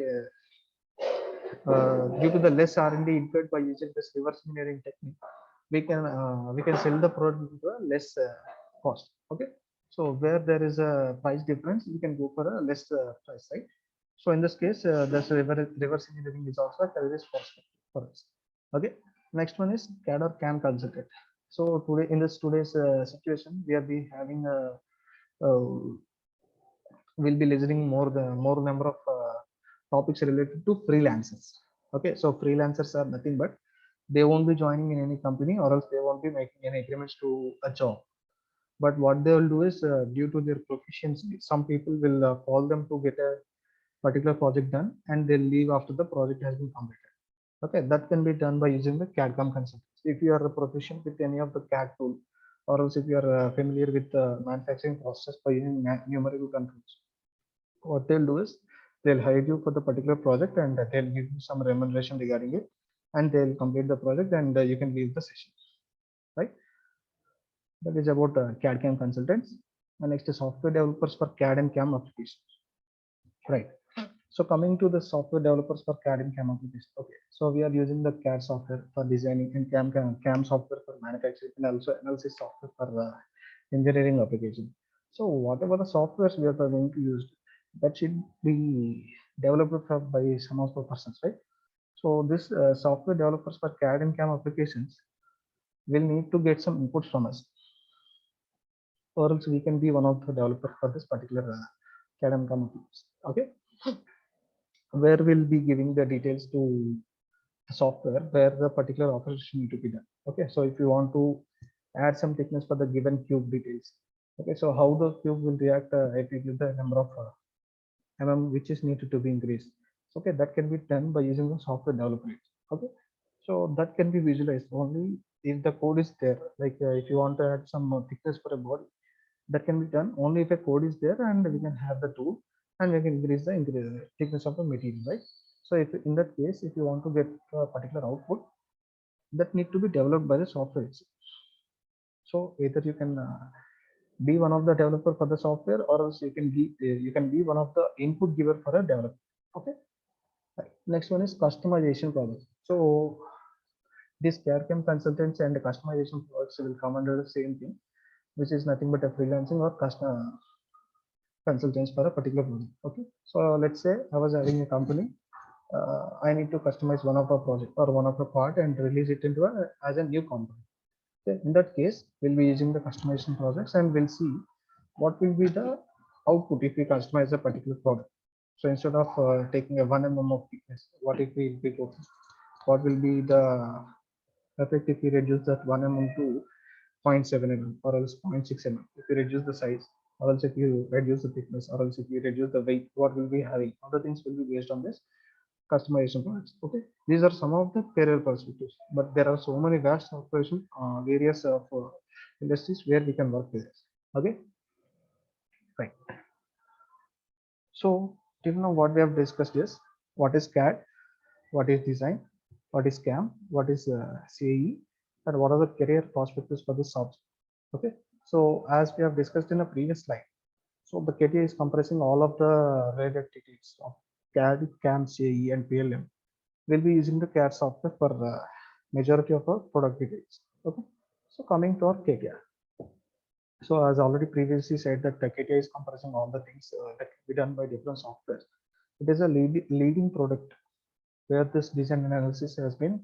Speaker 2: due to the less R&D incurred by using this reverse engineering technique, we can sell the product to a less cost. Okay, so where there is a price difference, we can go for a less price, right? So in this case, this reverse engineering is also a career prospect for us. Okay, next one is CAD or CAM consultant. So today, in this today's situation, we are be having a we'll be listening more number of topics related to freelancers. Okay, so freelancers are nothing but they won't be joining in any company, or else they won't be making any agreements to a job. But what they will do is, due to their proficiency, some people will call them to get a particular project done, and they'll leave after the project has been completed. Okay, that can be done by using the CAD CAM consultants. If you are proficient with any of the CAD tool, or else if you are familiar with the manufacturing process by using numerical controls, what they'll do is they'll hire you for the particular project, and they'll give you some remuneration regarding it, and they'll complete the project, and you can leave the session, right? That is about CAD CAM consultants. And next is software developers for CAD and CAM applications, right? So coming to the software developers for CAD and CAM applications. Okay, so we are using the CAD software for designing, and CAM software for manufacturing, and also analysis software for engineering application. So whatever the softwares we are going to use, that should be developed by some of the persons, right? So this software developers for CAD and CAM applications will need to get some inputs from us, or else we can be one of the developers for this particular CAD and CAM applications. Okay, where we'll be giving the details to the software where the particular operation need to be done. Okay, so if you want to add some thickness for the given cube details, okay, so how the cube will react if you give the number of which is needed to be increased. Okay, that can be done by using the software development. Okay, so that can be visualized only if the code is there. Like if you want to add some more thickness for a body, that can be done only if a code is there, and we can have the tool, and we can increase the thickness of the material, right? So if in that case, if you want to get a particular output, that need to be developed by the software itself. So either you can be one of the developer for the software, or else you can be one of the input giver for a developer. Okay, right. Next one is customization project. So this CAD CAM consultants and customization projects will come under the same thing, which is nothing but a freelancing or custom consultants for a particular project. Okay, so let's say I was having a company. I need to customize one of a project or one of a part and release it into as a new component. Okay, in that case, we'll be using the customization projects, and we'll see what will be the output if we customize a particular product. So instead of taking a 1 mm of thickness, what if we go? What will be the effect if we reduce that 1 mm to 0.7 mm or else 0.6 mm? If you reduce the size, or else if you reduce the thickness, or else if you reduce the weight, what will be having? Other things will be based on this customization products. Okay, these are some of the career perspectives, but there are so many vast operation various of industries where we can work with this. Okay, right. So till now what we have discussed is what is CAD, what is design, what is CAM, what is CAE, and what are the career perspectives for this subject. Okay, so as we have discussed in the previous slide, so the Catia is compressing all of the related details of CAD, CAM, CAE, and PLM. We'll be using the CAD software for majority of our product details. Okay, so coming to our Catia. So as already previously said that the Catia is compressing all the things that can be done by different softwares. It is a leading product where this design analysis has been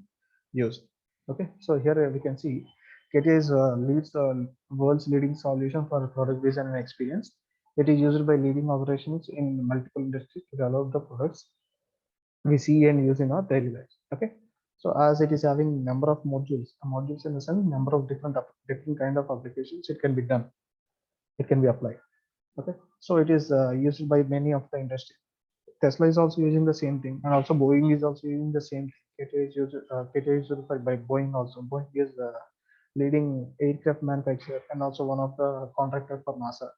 Speaker 2: used. Okay, so here we can see Catia is leads the world's leading solution for product design and experience. It is used by leading operations in multiple industries to develop the products we see and use in our daily lives. Okay, so as it is having number of modules in the sense number of different kind of applications, it can be done, it can be applied. Okay, so it is used by many of the industry. Tesla is also using the same thing, and also Boeing is also using the same thing. Catia is used by Boeing also. Boeing is leading aircraft manufacturer and also one of the contractor for NASA.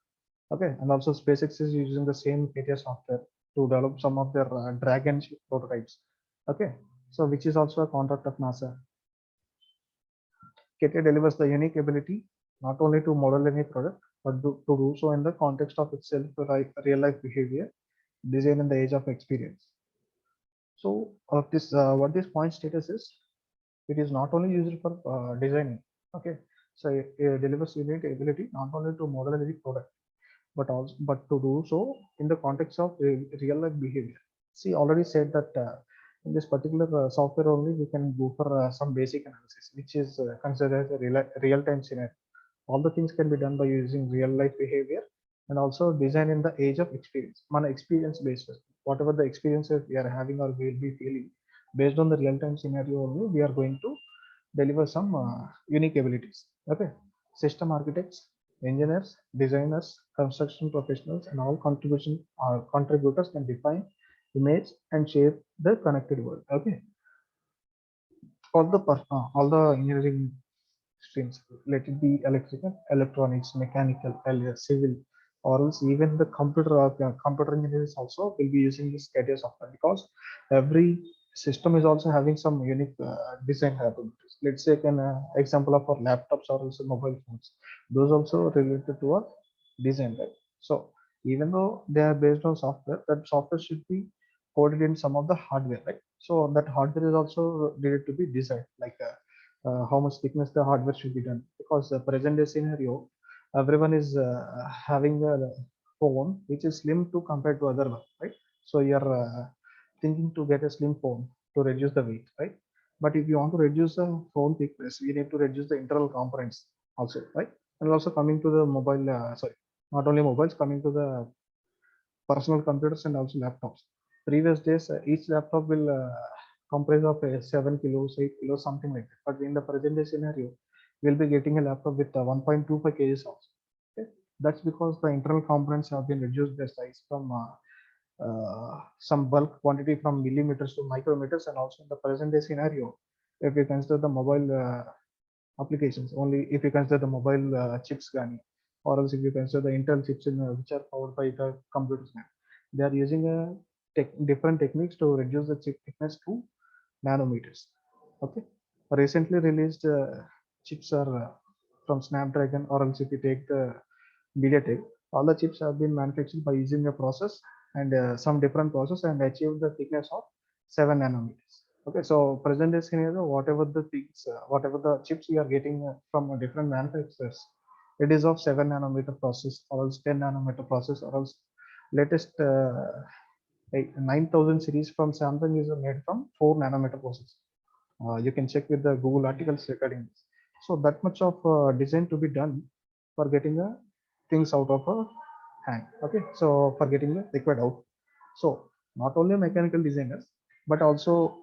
Speaker 2: Okay, and also SpaceX is using the same Catia software to develop some of their Dragon ship prototypes. Okay, so which is also a contract of NASA. Catia delivers the unique ability not only to model any product, but to do so in the context of itself, like real life behavior, design in the age of experience. So this what this point status is, it is not only used for designing. Okay, so it delivers unique ability not only to model any product, but to do so in the context of real life behavior. See, already said that in this particular software only we can go for some basic analysis, which is considered as a real-time scenario. All the things can be done by using real life behavior and also design in the age of experience, experience based. whatever the experiences we are having or we will be feeling, based on the real-time scenario only, we are going to deliver some unique abilities. Okay, system architects, engineers, designers, construction professionals, and all contributors can define, image, and shape the connected world. Okay, all the engineering streams, let it be electrical, electronics, mechanical, civil, or else even the computer engineers also will be using this Catia software, because every system is also having some unique design capabilities. Let's take an example of our laptops or also mobile phones. Those also related to a design, right? So even though they are based on software, that software should be coded in some of the hardware, right? So that hardware is also needed to be designed, like how much thickness the hardware should be done, because the present day scenario, everyone is having a phone which is slim to compare to other one, right? So you're thinking to get a slim phone to reduce the weight, right? But if you want to reduce the phone thickness, we need to reduce the internal components also, right? And also coming to the mobile, sorry, not only mobiles, coming to the personal computers and also laptops. Previous days, each laptop will comprise of 7 kilos, 8 kilos, something like that. But in the present day scenario, we'll be getting a laptop with 1.25 kgs also. Okay? That's because the internal components have been reduced their size from some bulk quantity from millimeters to micrometers, and also in the present day scenario, if you consider the mobile applications, only if you consider the mobile chips, Scania, or else if you consider the Intel chips which are powered by the computers now, they are using different techniques to reduce the chip thickness to nanometers. Okay, recently released chips are from Snapdragon, or else if you take the MediaTek, all the chips have been manufactured by using a process and some different process and achieved the thickness of 7 nanometers. Okay, so present day scenario, whatever the things, whatever the chips we are getting from different manufacturers, it is of 7 nanometer process, or else 10 nanometer process, or else latest 9000 series from Samsung is made from 4 nanometer process. You can check with the Google articles regarding this. So that much of design to be done for getting the things out of a hand. Okay, so for getting the required out. So not only mechanical designers, but also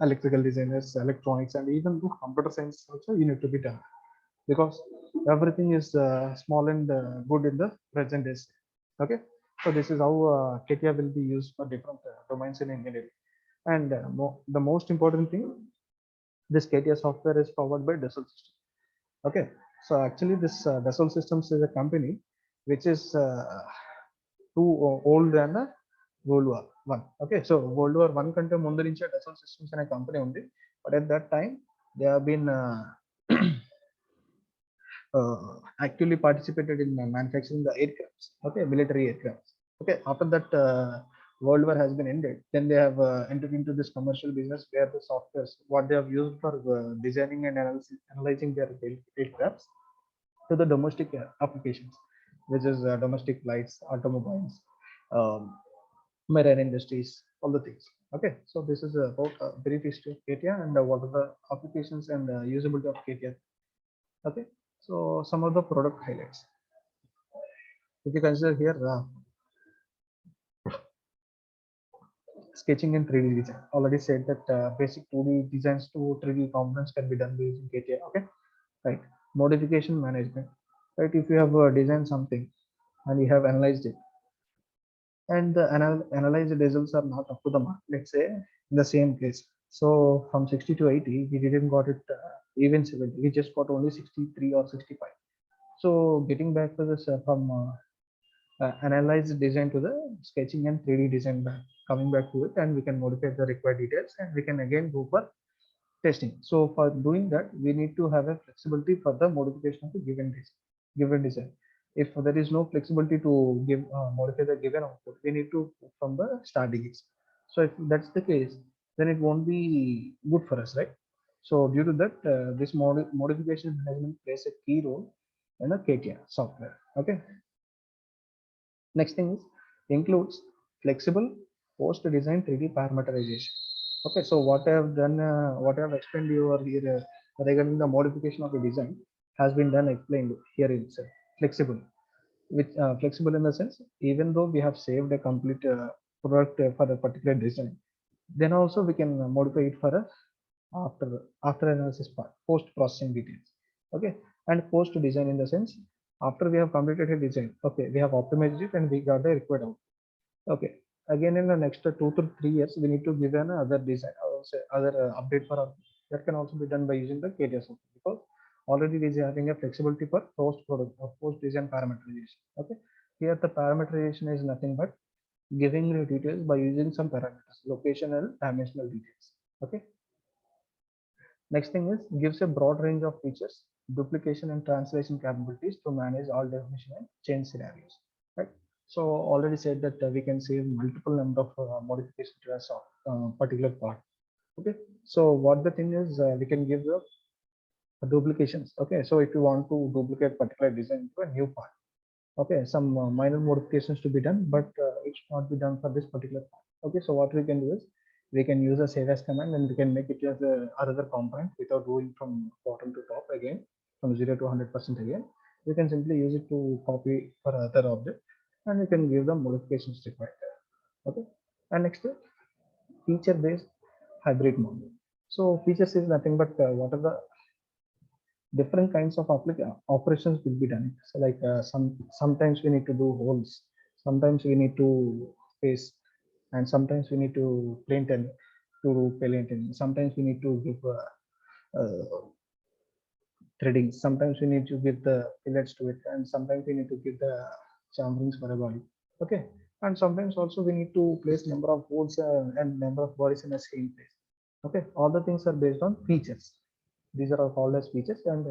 Speaker 2: electrical designers, electronics, and even the computer science also you need to be done, because everything is small and good in the present days. Okay, so this is how Catia will be used for different domains in engineering. And the most important thing, this Catia software is powered by Dassault Systèmes. Okay, so actually this Dassault Systèmes is a company which is too old than World War One. Okay, so World War One కంటే ముందు నుంచే Dassault Systèmes అనే company ఉంది. But at that time, they have been actively participated in manufacturing the aircrafts. Okay, military aircrafts. Okay, after that World War has been ended, then they have entered into this commercial business where the softwares what they have used for designing and analyzing their aircrafts to the domestic applications, which is domestic flights, automobiles, um, marine industries, all the things. Okay, so this is about brief history of Catia and what are the applications and usability of Catia. Okay, so some of the product highlights. If you consider here, sketching and 3D design. Already said that basic 2D designs to 3D components can be done using Catia. Okay, right. Modification management. Right, if you have designed something and you have analyzed it, and the analyzed results are not up to the mark, let's say in the same case, so from 60 to 80 we didn't got it even 70, we just got only 63 or 65. So getting back to this from analyzed design to the sketching and 3D design back, coming back to it, and we can modify the required details and we can again go for testing. So for doing that, we need to have a flexibility for the modification of the given design. If there is no flexibility to give modify the given output, we need to from the starting it. So if that's the case, then it won't be good for us, right? So due to that, this modification management plays a key role in the Catia software. Okay. Next thing is includes flexible post-design 3D parameterization. Okay, so what I have done, what I have explained you over here regarding the modification of the design has been done explained here itself. Flexible, which flexible in the sense, even though we have saved a complete product for a particular design, then also we can modify it for a after analysis part, post processing details. Okay, and post design in the sense after we have completed a design. Okay, we have optimized it and we got the required output. Okay, again in the next 2 to 3 years, we need to give an other design or say other update for our, that can also be done by using the Catia software, because already it is having a flexibility for post product or post design parameterization. Okay, here the parameterization is nothing but giving the details by using some parameters, location and dimensional details. Okay. Next thing is gives a broad range of features, duplication and translation capabilities to manage all definition and change scenarios. Right. So already said that we can save multiple number of modifications to a particular part. Okay. So what the thing is, we can give the duplications. Okay. So if you want to duplicate particular design to a new part, okay, some minor modifications to be done, but it should not be done for this particular part. Okay, so what we can do is we can use a save as command and we can make it as another component without going from bottom to top again, from 0 to 100% again. We can simply use it to copy for other object and we can give the modifications required there. Okay, and next is feature based hybrid model. So features is nothing but what are the different kinds of operations will be done. So like sometimes we need to do holes, sometimes we need to face, and sometimes we need to paint and to paint, and sometimes we need to give threading, sometimes we need to give the fillets to it, and sometimes we need to give the chamferings for a body. Okay, and sometimes also we need to place number of holes and number of bodies in the same place. Okay, all the things are based on features. These are all called as features, and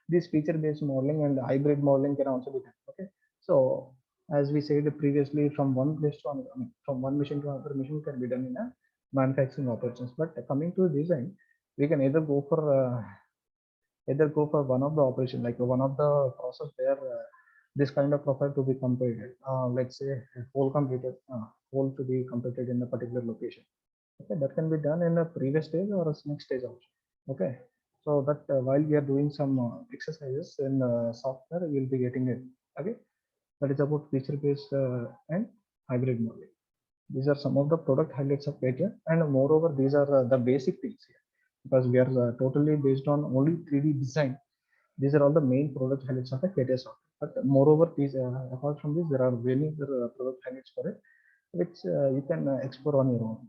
Speaker 2: this feature based modeling and hybrid modeling can also be done. Okay, so as we said previously, from one place to another, I mean, from one machine to another machine can be done in a manufacturing operations. But coming to design, we can either go for one of the operation, like one of the process where this kind of profile to be completed. Let's say a whole completed whole to be completed in a particular location. Okay, that can be done in the previous stage or next stage also. Okay, so that while we are doing some exercises in software, you'll be getting it. Okay, that is about feature based and hybrid modeling. These are some of the product highlights of Catia, and moreover, these are the basic things here, because we are totally based on only 3D design. These are all the main product highlights of the Catia software. But moreover, these apart from this, there are many other product highlights for it, which you can explore on your own.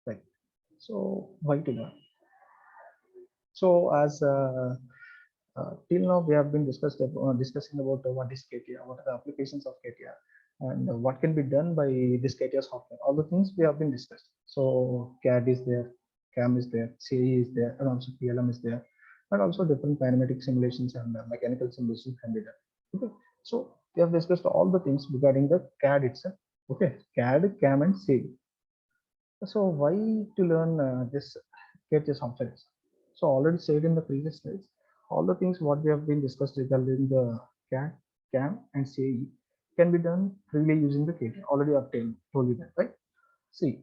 Speaker 2: Right. So why to learn? So as till now we have been discussing about what is Catia, what are the applications of Catia, and what can be done by this Catia software. All the things we have been discussed. So CAD is there, CAM is there, CAE is there, and also PLM is there, and also different kinematic simulations and mechanical simulations can be done. Okay, so we have discussed all the things regarding the CAD itself. Okay, CAD, CAM, and CAE. So why to learn this Catia software? So already said in the previous slides, all the things what we have been discussed regarding the CAD, CAM, and CAE can be done freely using the Catia. Already I've told you that, right? See,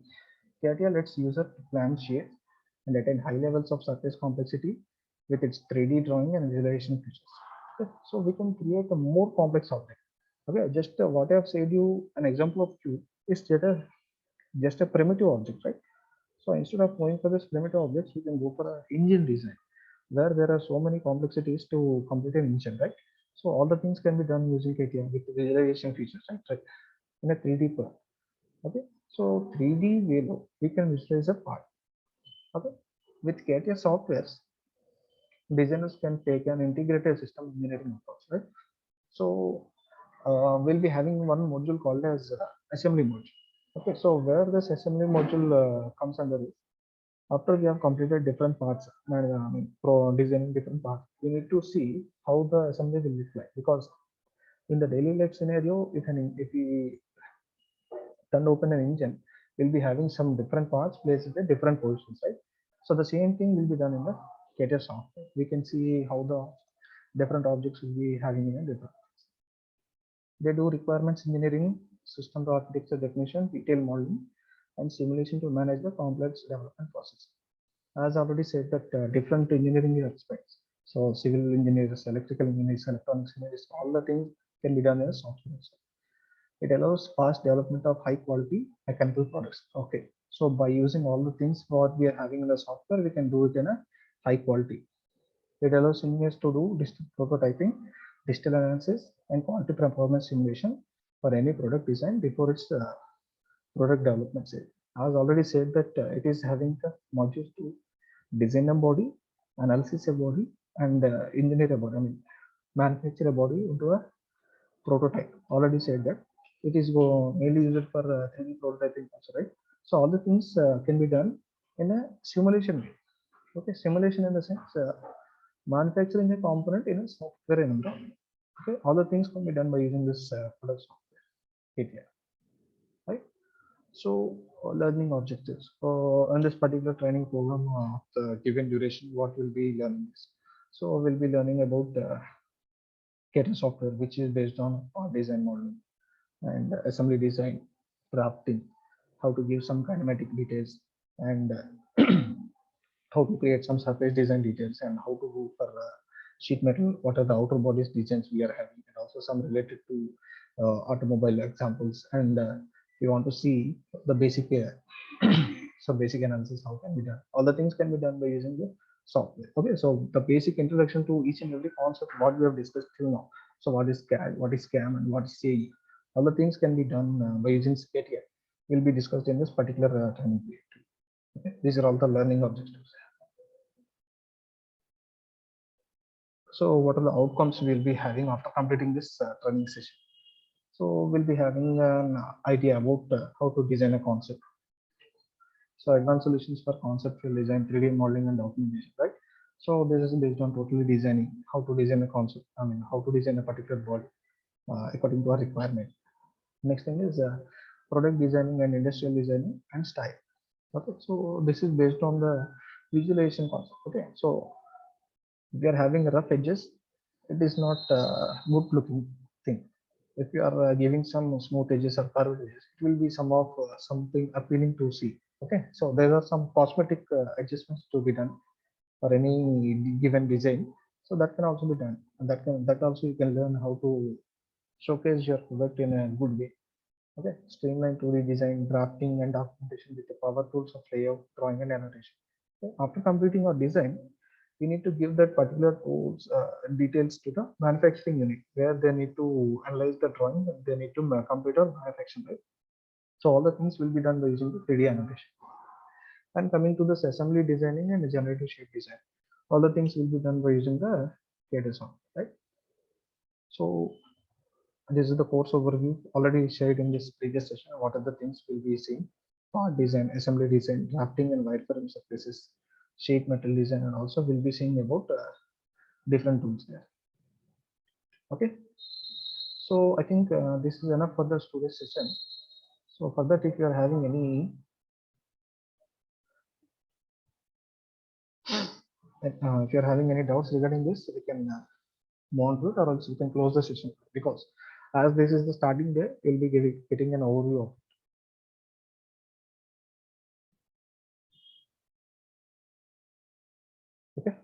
Speaker 2: Catia lets user plan shapes and attain high levels of surface complexity with its 3D drawing and visualization features. Okay, so we can create a more complex object. Okay, just what I have said you an example of cube is just a primitive object, right? So instead of going for this primitive objects, you can go for an engine design where there are so many complexities to complete an engine, right? So all the things can be done using Catia with visualization features, right? In a 3D part. Okay. So 3D we can visualize a part. Okay. With Catia softwares, designers can take an integrated system engineering approach, right? So we'll be having one module called as assembly module. Okay, so where this assembly module comes under it, after we have completed different parts, designing different parts, we need to see how the assembly will look like, because in the daily life scenario, if we turn open an engine, we'll be having some different parts placed at different positions, right? So the same thing will be done in the Catia software. We can see how the different objects will be having in a different. They do requirements engineering, system to architecture definition, detail modeling, and simulation to manage the complex development process. As already said that different engineering aspects. So civil engineers, electrical engineers, electronics engineers, all the things can be done in a software. It allows fast development of high quality mechanical products. Okay. So by using all the things what we are having in the software, we can do it in a high quality. It allows engineers to do digital prototyping, digital analysis, and quality performance simulation for any product design before its product development stage. I was already said that it is having the modules to design a body, analysis a body, and engineer a body. I mean, manufacture a body into a prototype. Already said that it is mainly used for 3D prototyping also, right? So all the things can be done in a simulation way. Okay, simulation in the sense manufacturing a component in a software environment. Okay, all the things can be done by using this product software API, right? So learning objectives in this particular training program of the given duration, what will be learning this? So we'll be learning about Catia software, which is based on part design modeling and assembly design, drafting, how to give some kinematic details, and how to create some surface design details, and how to go for sheet metal, what are the outer bodies designs we are having, and also some related to automobile examples. And we want to see the basic some basic analysis how can be done. All the things can be done by using the software. Okay, so the basic introduction to each and every concept what we have discussed till now. So what is CAD, what is CAM, and what is CAE? All the things can be done by using Catia. Will be discussed in this particular training period. Okay, these are all the learning objectives. So what are the outcomes we'll be having after completing this training session? So we'll be having an idea about how to design a concept. So advanced solutions for conceptual design, 3D modeling, and documentation, right? So this is based on totally designing, how to design a concept. I mean, how to design a particular body according to our requirement. Next thing is product designing and industrial designing and style. Okay, so this is based on the visualization concept. Okay, so if you are having rough edges, it is not a good looking thing. If you are giving some smooth edges or curved edges, it will be some of something appealing to see. Okay, so there are some cosmetic adjustments to be done for any given design. So that can also be done, and that also you can learn how to showcase your product in a good way. Okay, streamline 2D design, drafting, and documentation with the power tools of layout, drawing, and annotation. Okay. After completing our design, we need to give that particular tools details to the manufacturing unit where they need to analyze the drawing and they need to complete our manufacturing. Right? So all the things will be done by using the 3D animation. And coming to this assembly designing and generative shape design, all the things will be done by using the Catia software. Right? So this is the course overview already shared in this previous session. What are the things we'll be seeing? Part design, assembly design, drafting and wireframe surfaces, sheet metal design, and also we'll be seeing about different tools there. Okay, so I think this is enough for the today's session. So for that, if you are having any if you are having any doubts regarding this, we can move on to it, or else we can close the session, because as this is the starting day, you'll be getting an overview of it. Okay,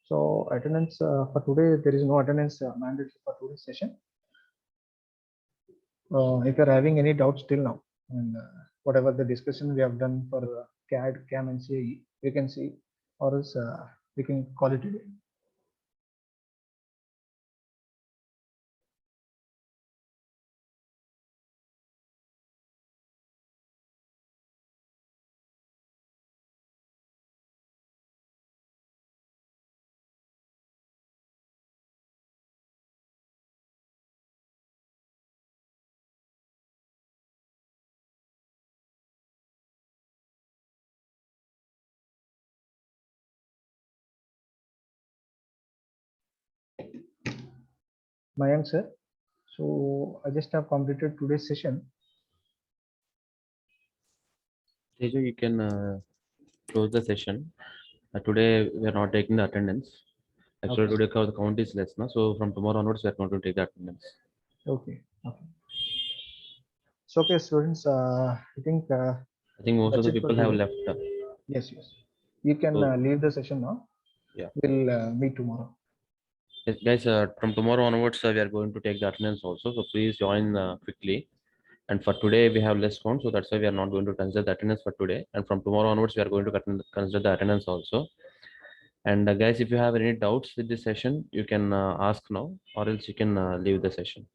Speaker 2: so attendance for today, there is no attendance mandatory for today's session. If you're having any doubts till now, and whatever the discussion we have done for CAD, CAM, and CAE, we can see, or else we can call it today. Mayank sir, so I just have completed today's session.
Speaker 3: Tejo, you can close the session. Today we are not taking the attendance. Actually,
Speaker 2: Okay.
Speaker 3: today the count is less, na? So from tomorrow onwards, we are going to take the attendance.
Speaker 2: Okay. Okay. So okay, students. I think
Speaker 3: most of the people have left.
Speaker 2: Yes, yes. You can
Speaker 3: So,
Speaker 2: leave the session now.
Speaker 3: yeah.
Speaker 2: We'll meet tomorrow.
Speaker 3: Yes, guys, from tomorrow onwards, we are going to take the attendance also. So please join quickly. And for today, we have less count. So that's why we are not going to consider the attendance for today. And from tomorrow onwards, we are going to consider the attendance also. And guys, if you have any doubts with this session, you can ask now, or else you can leave the session.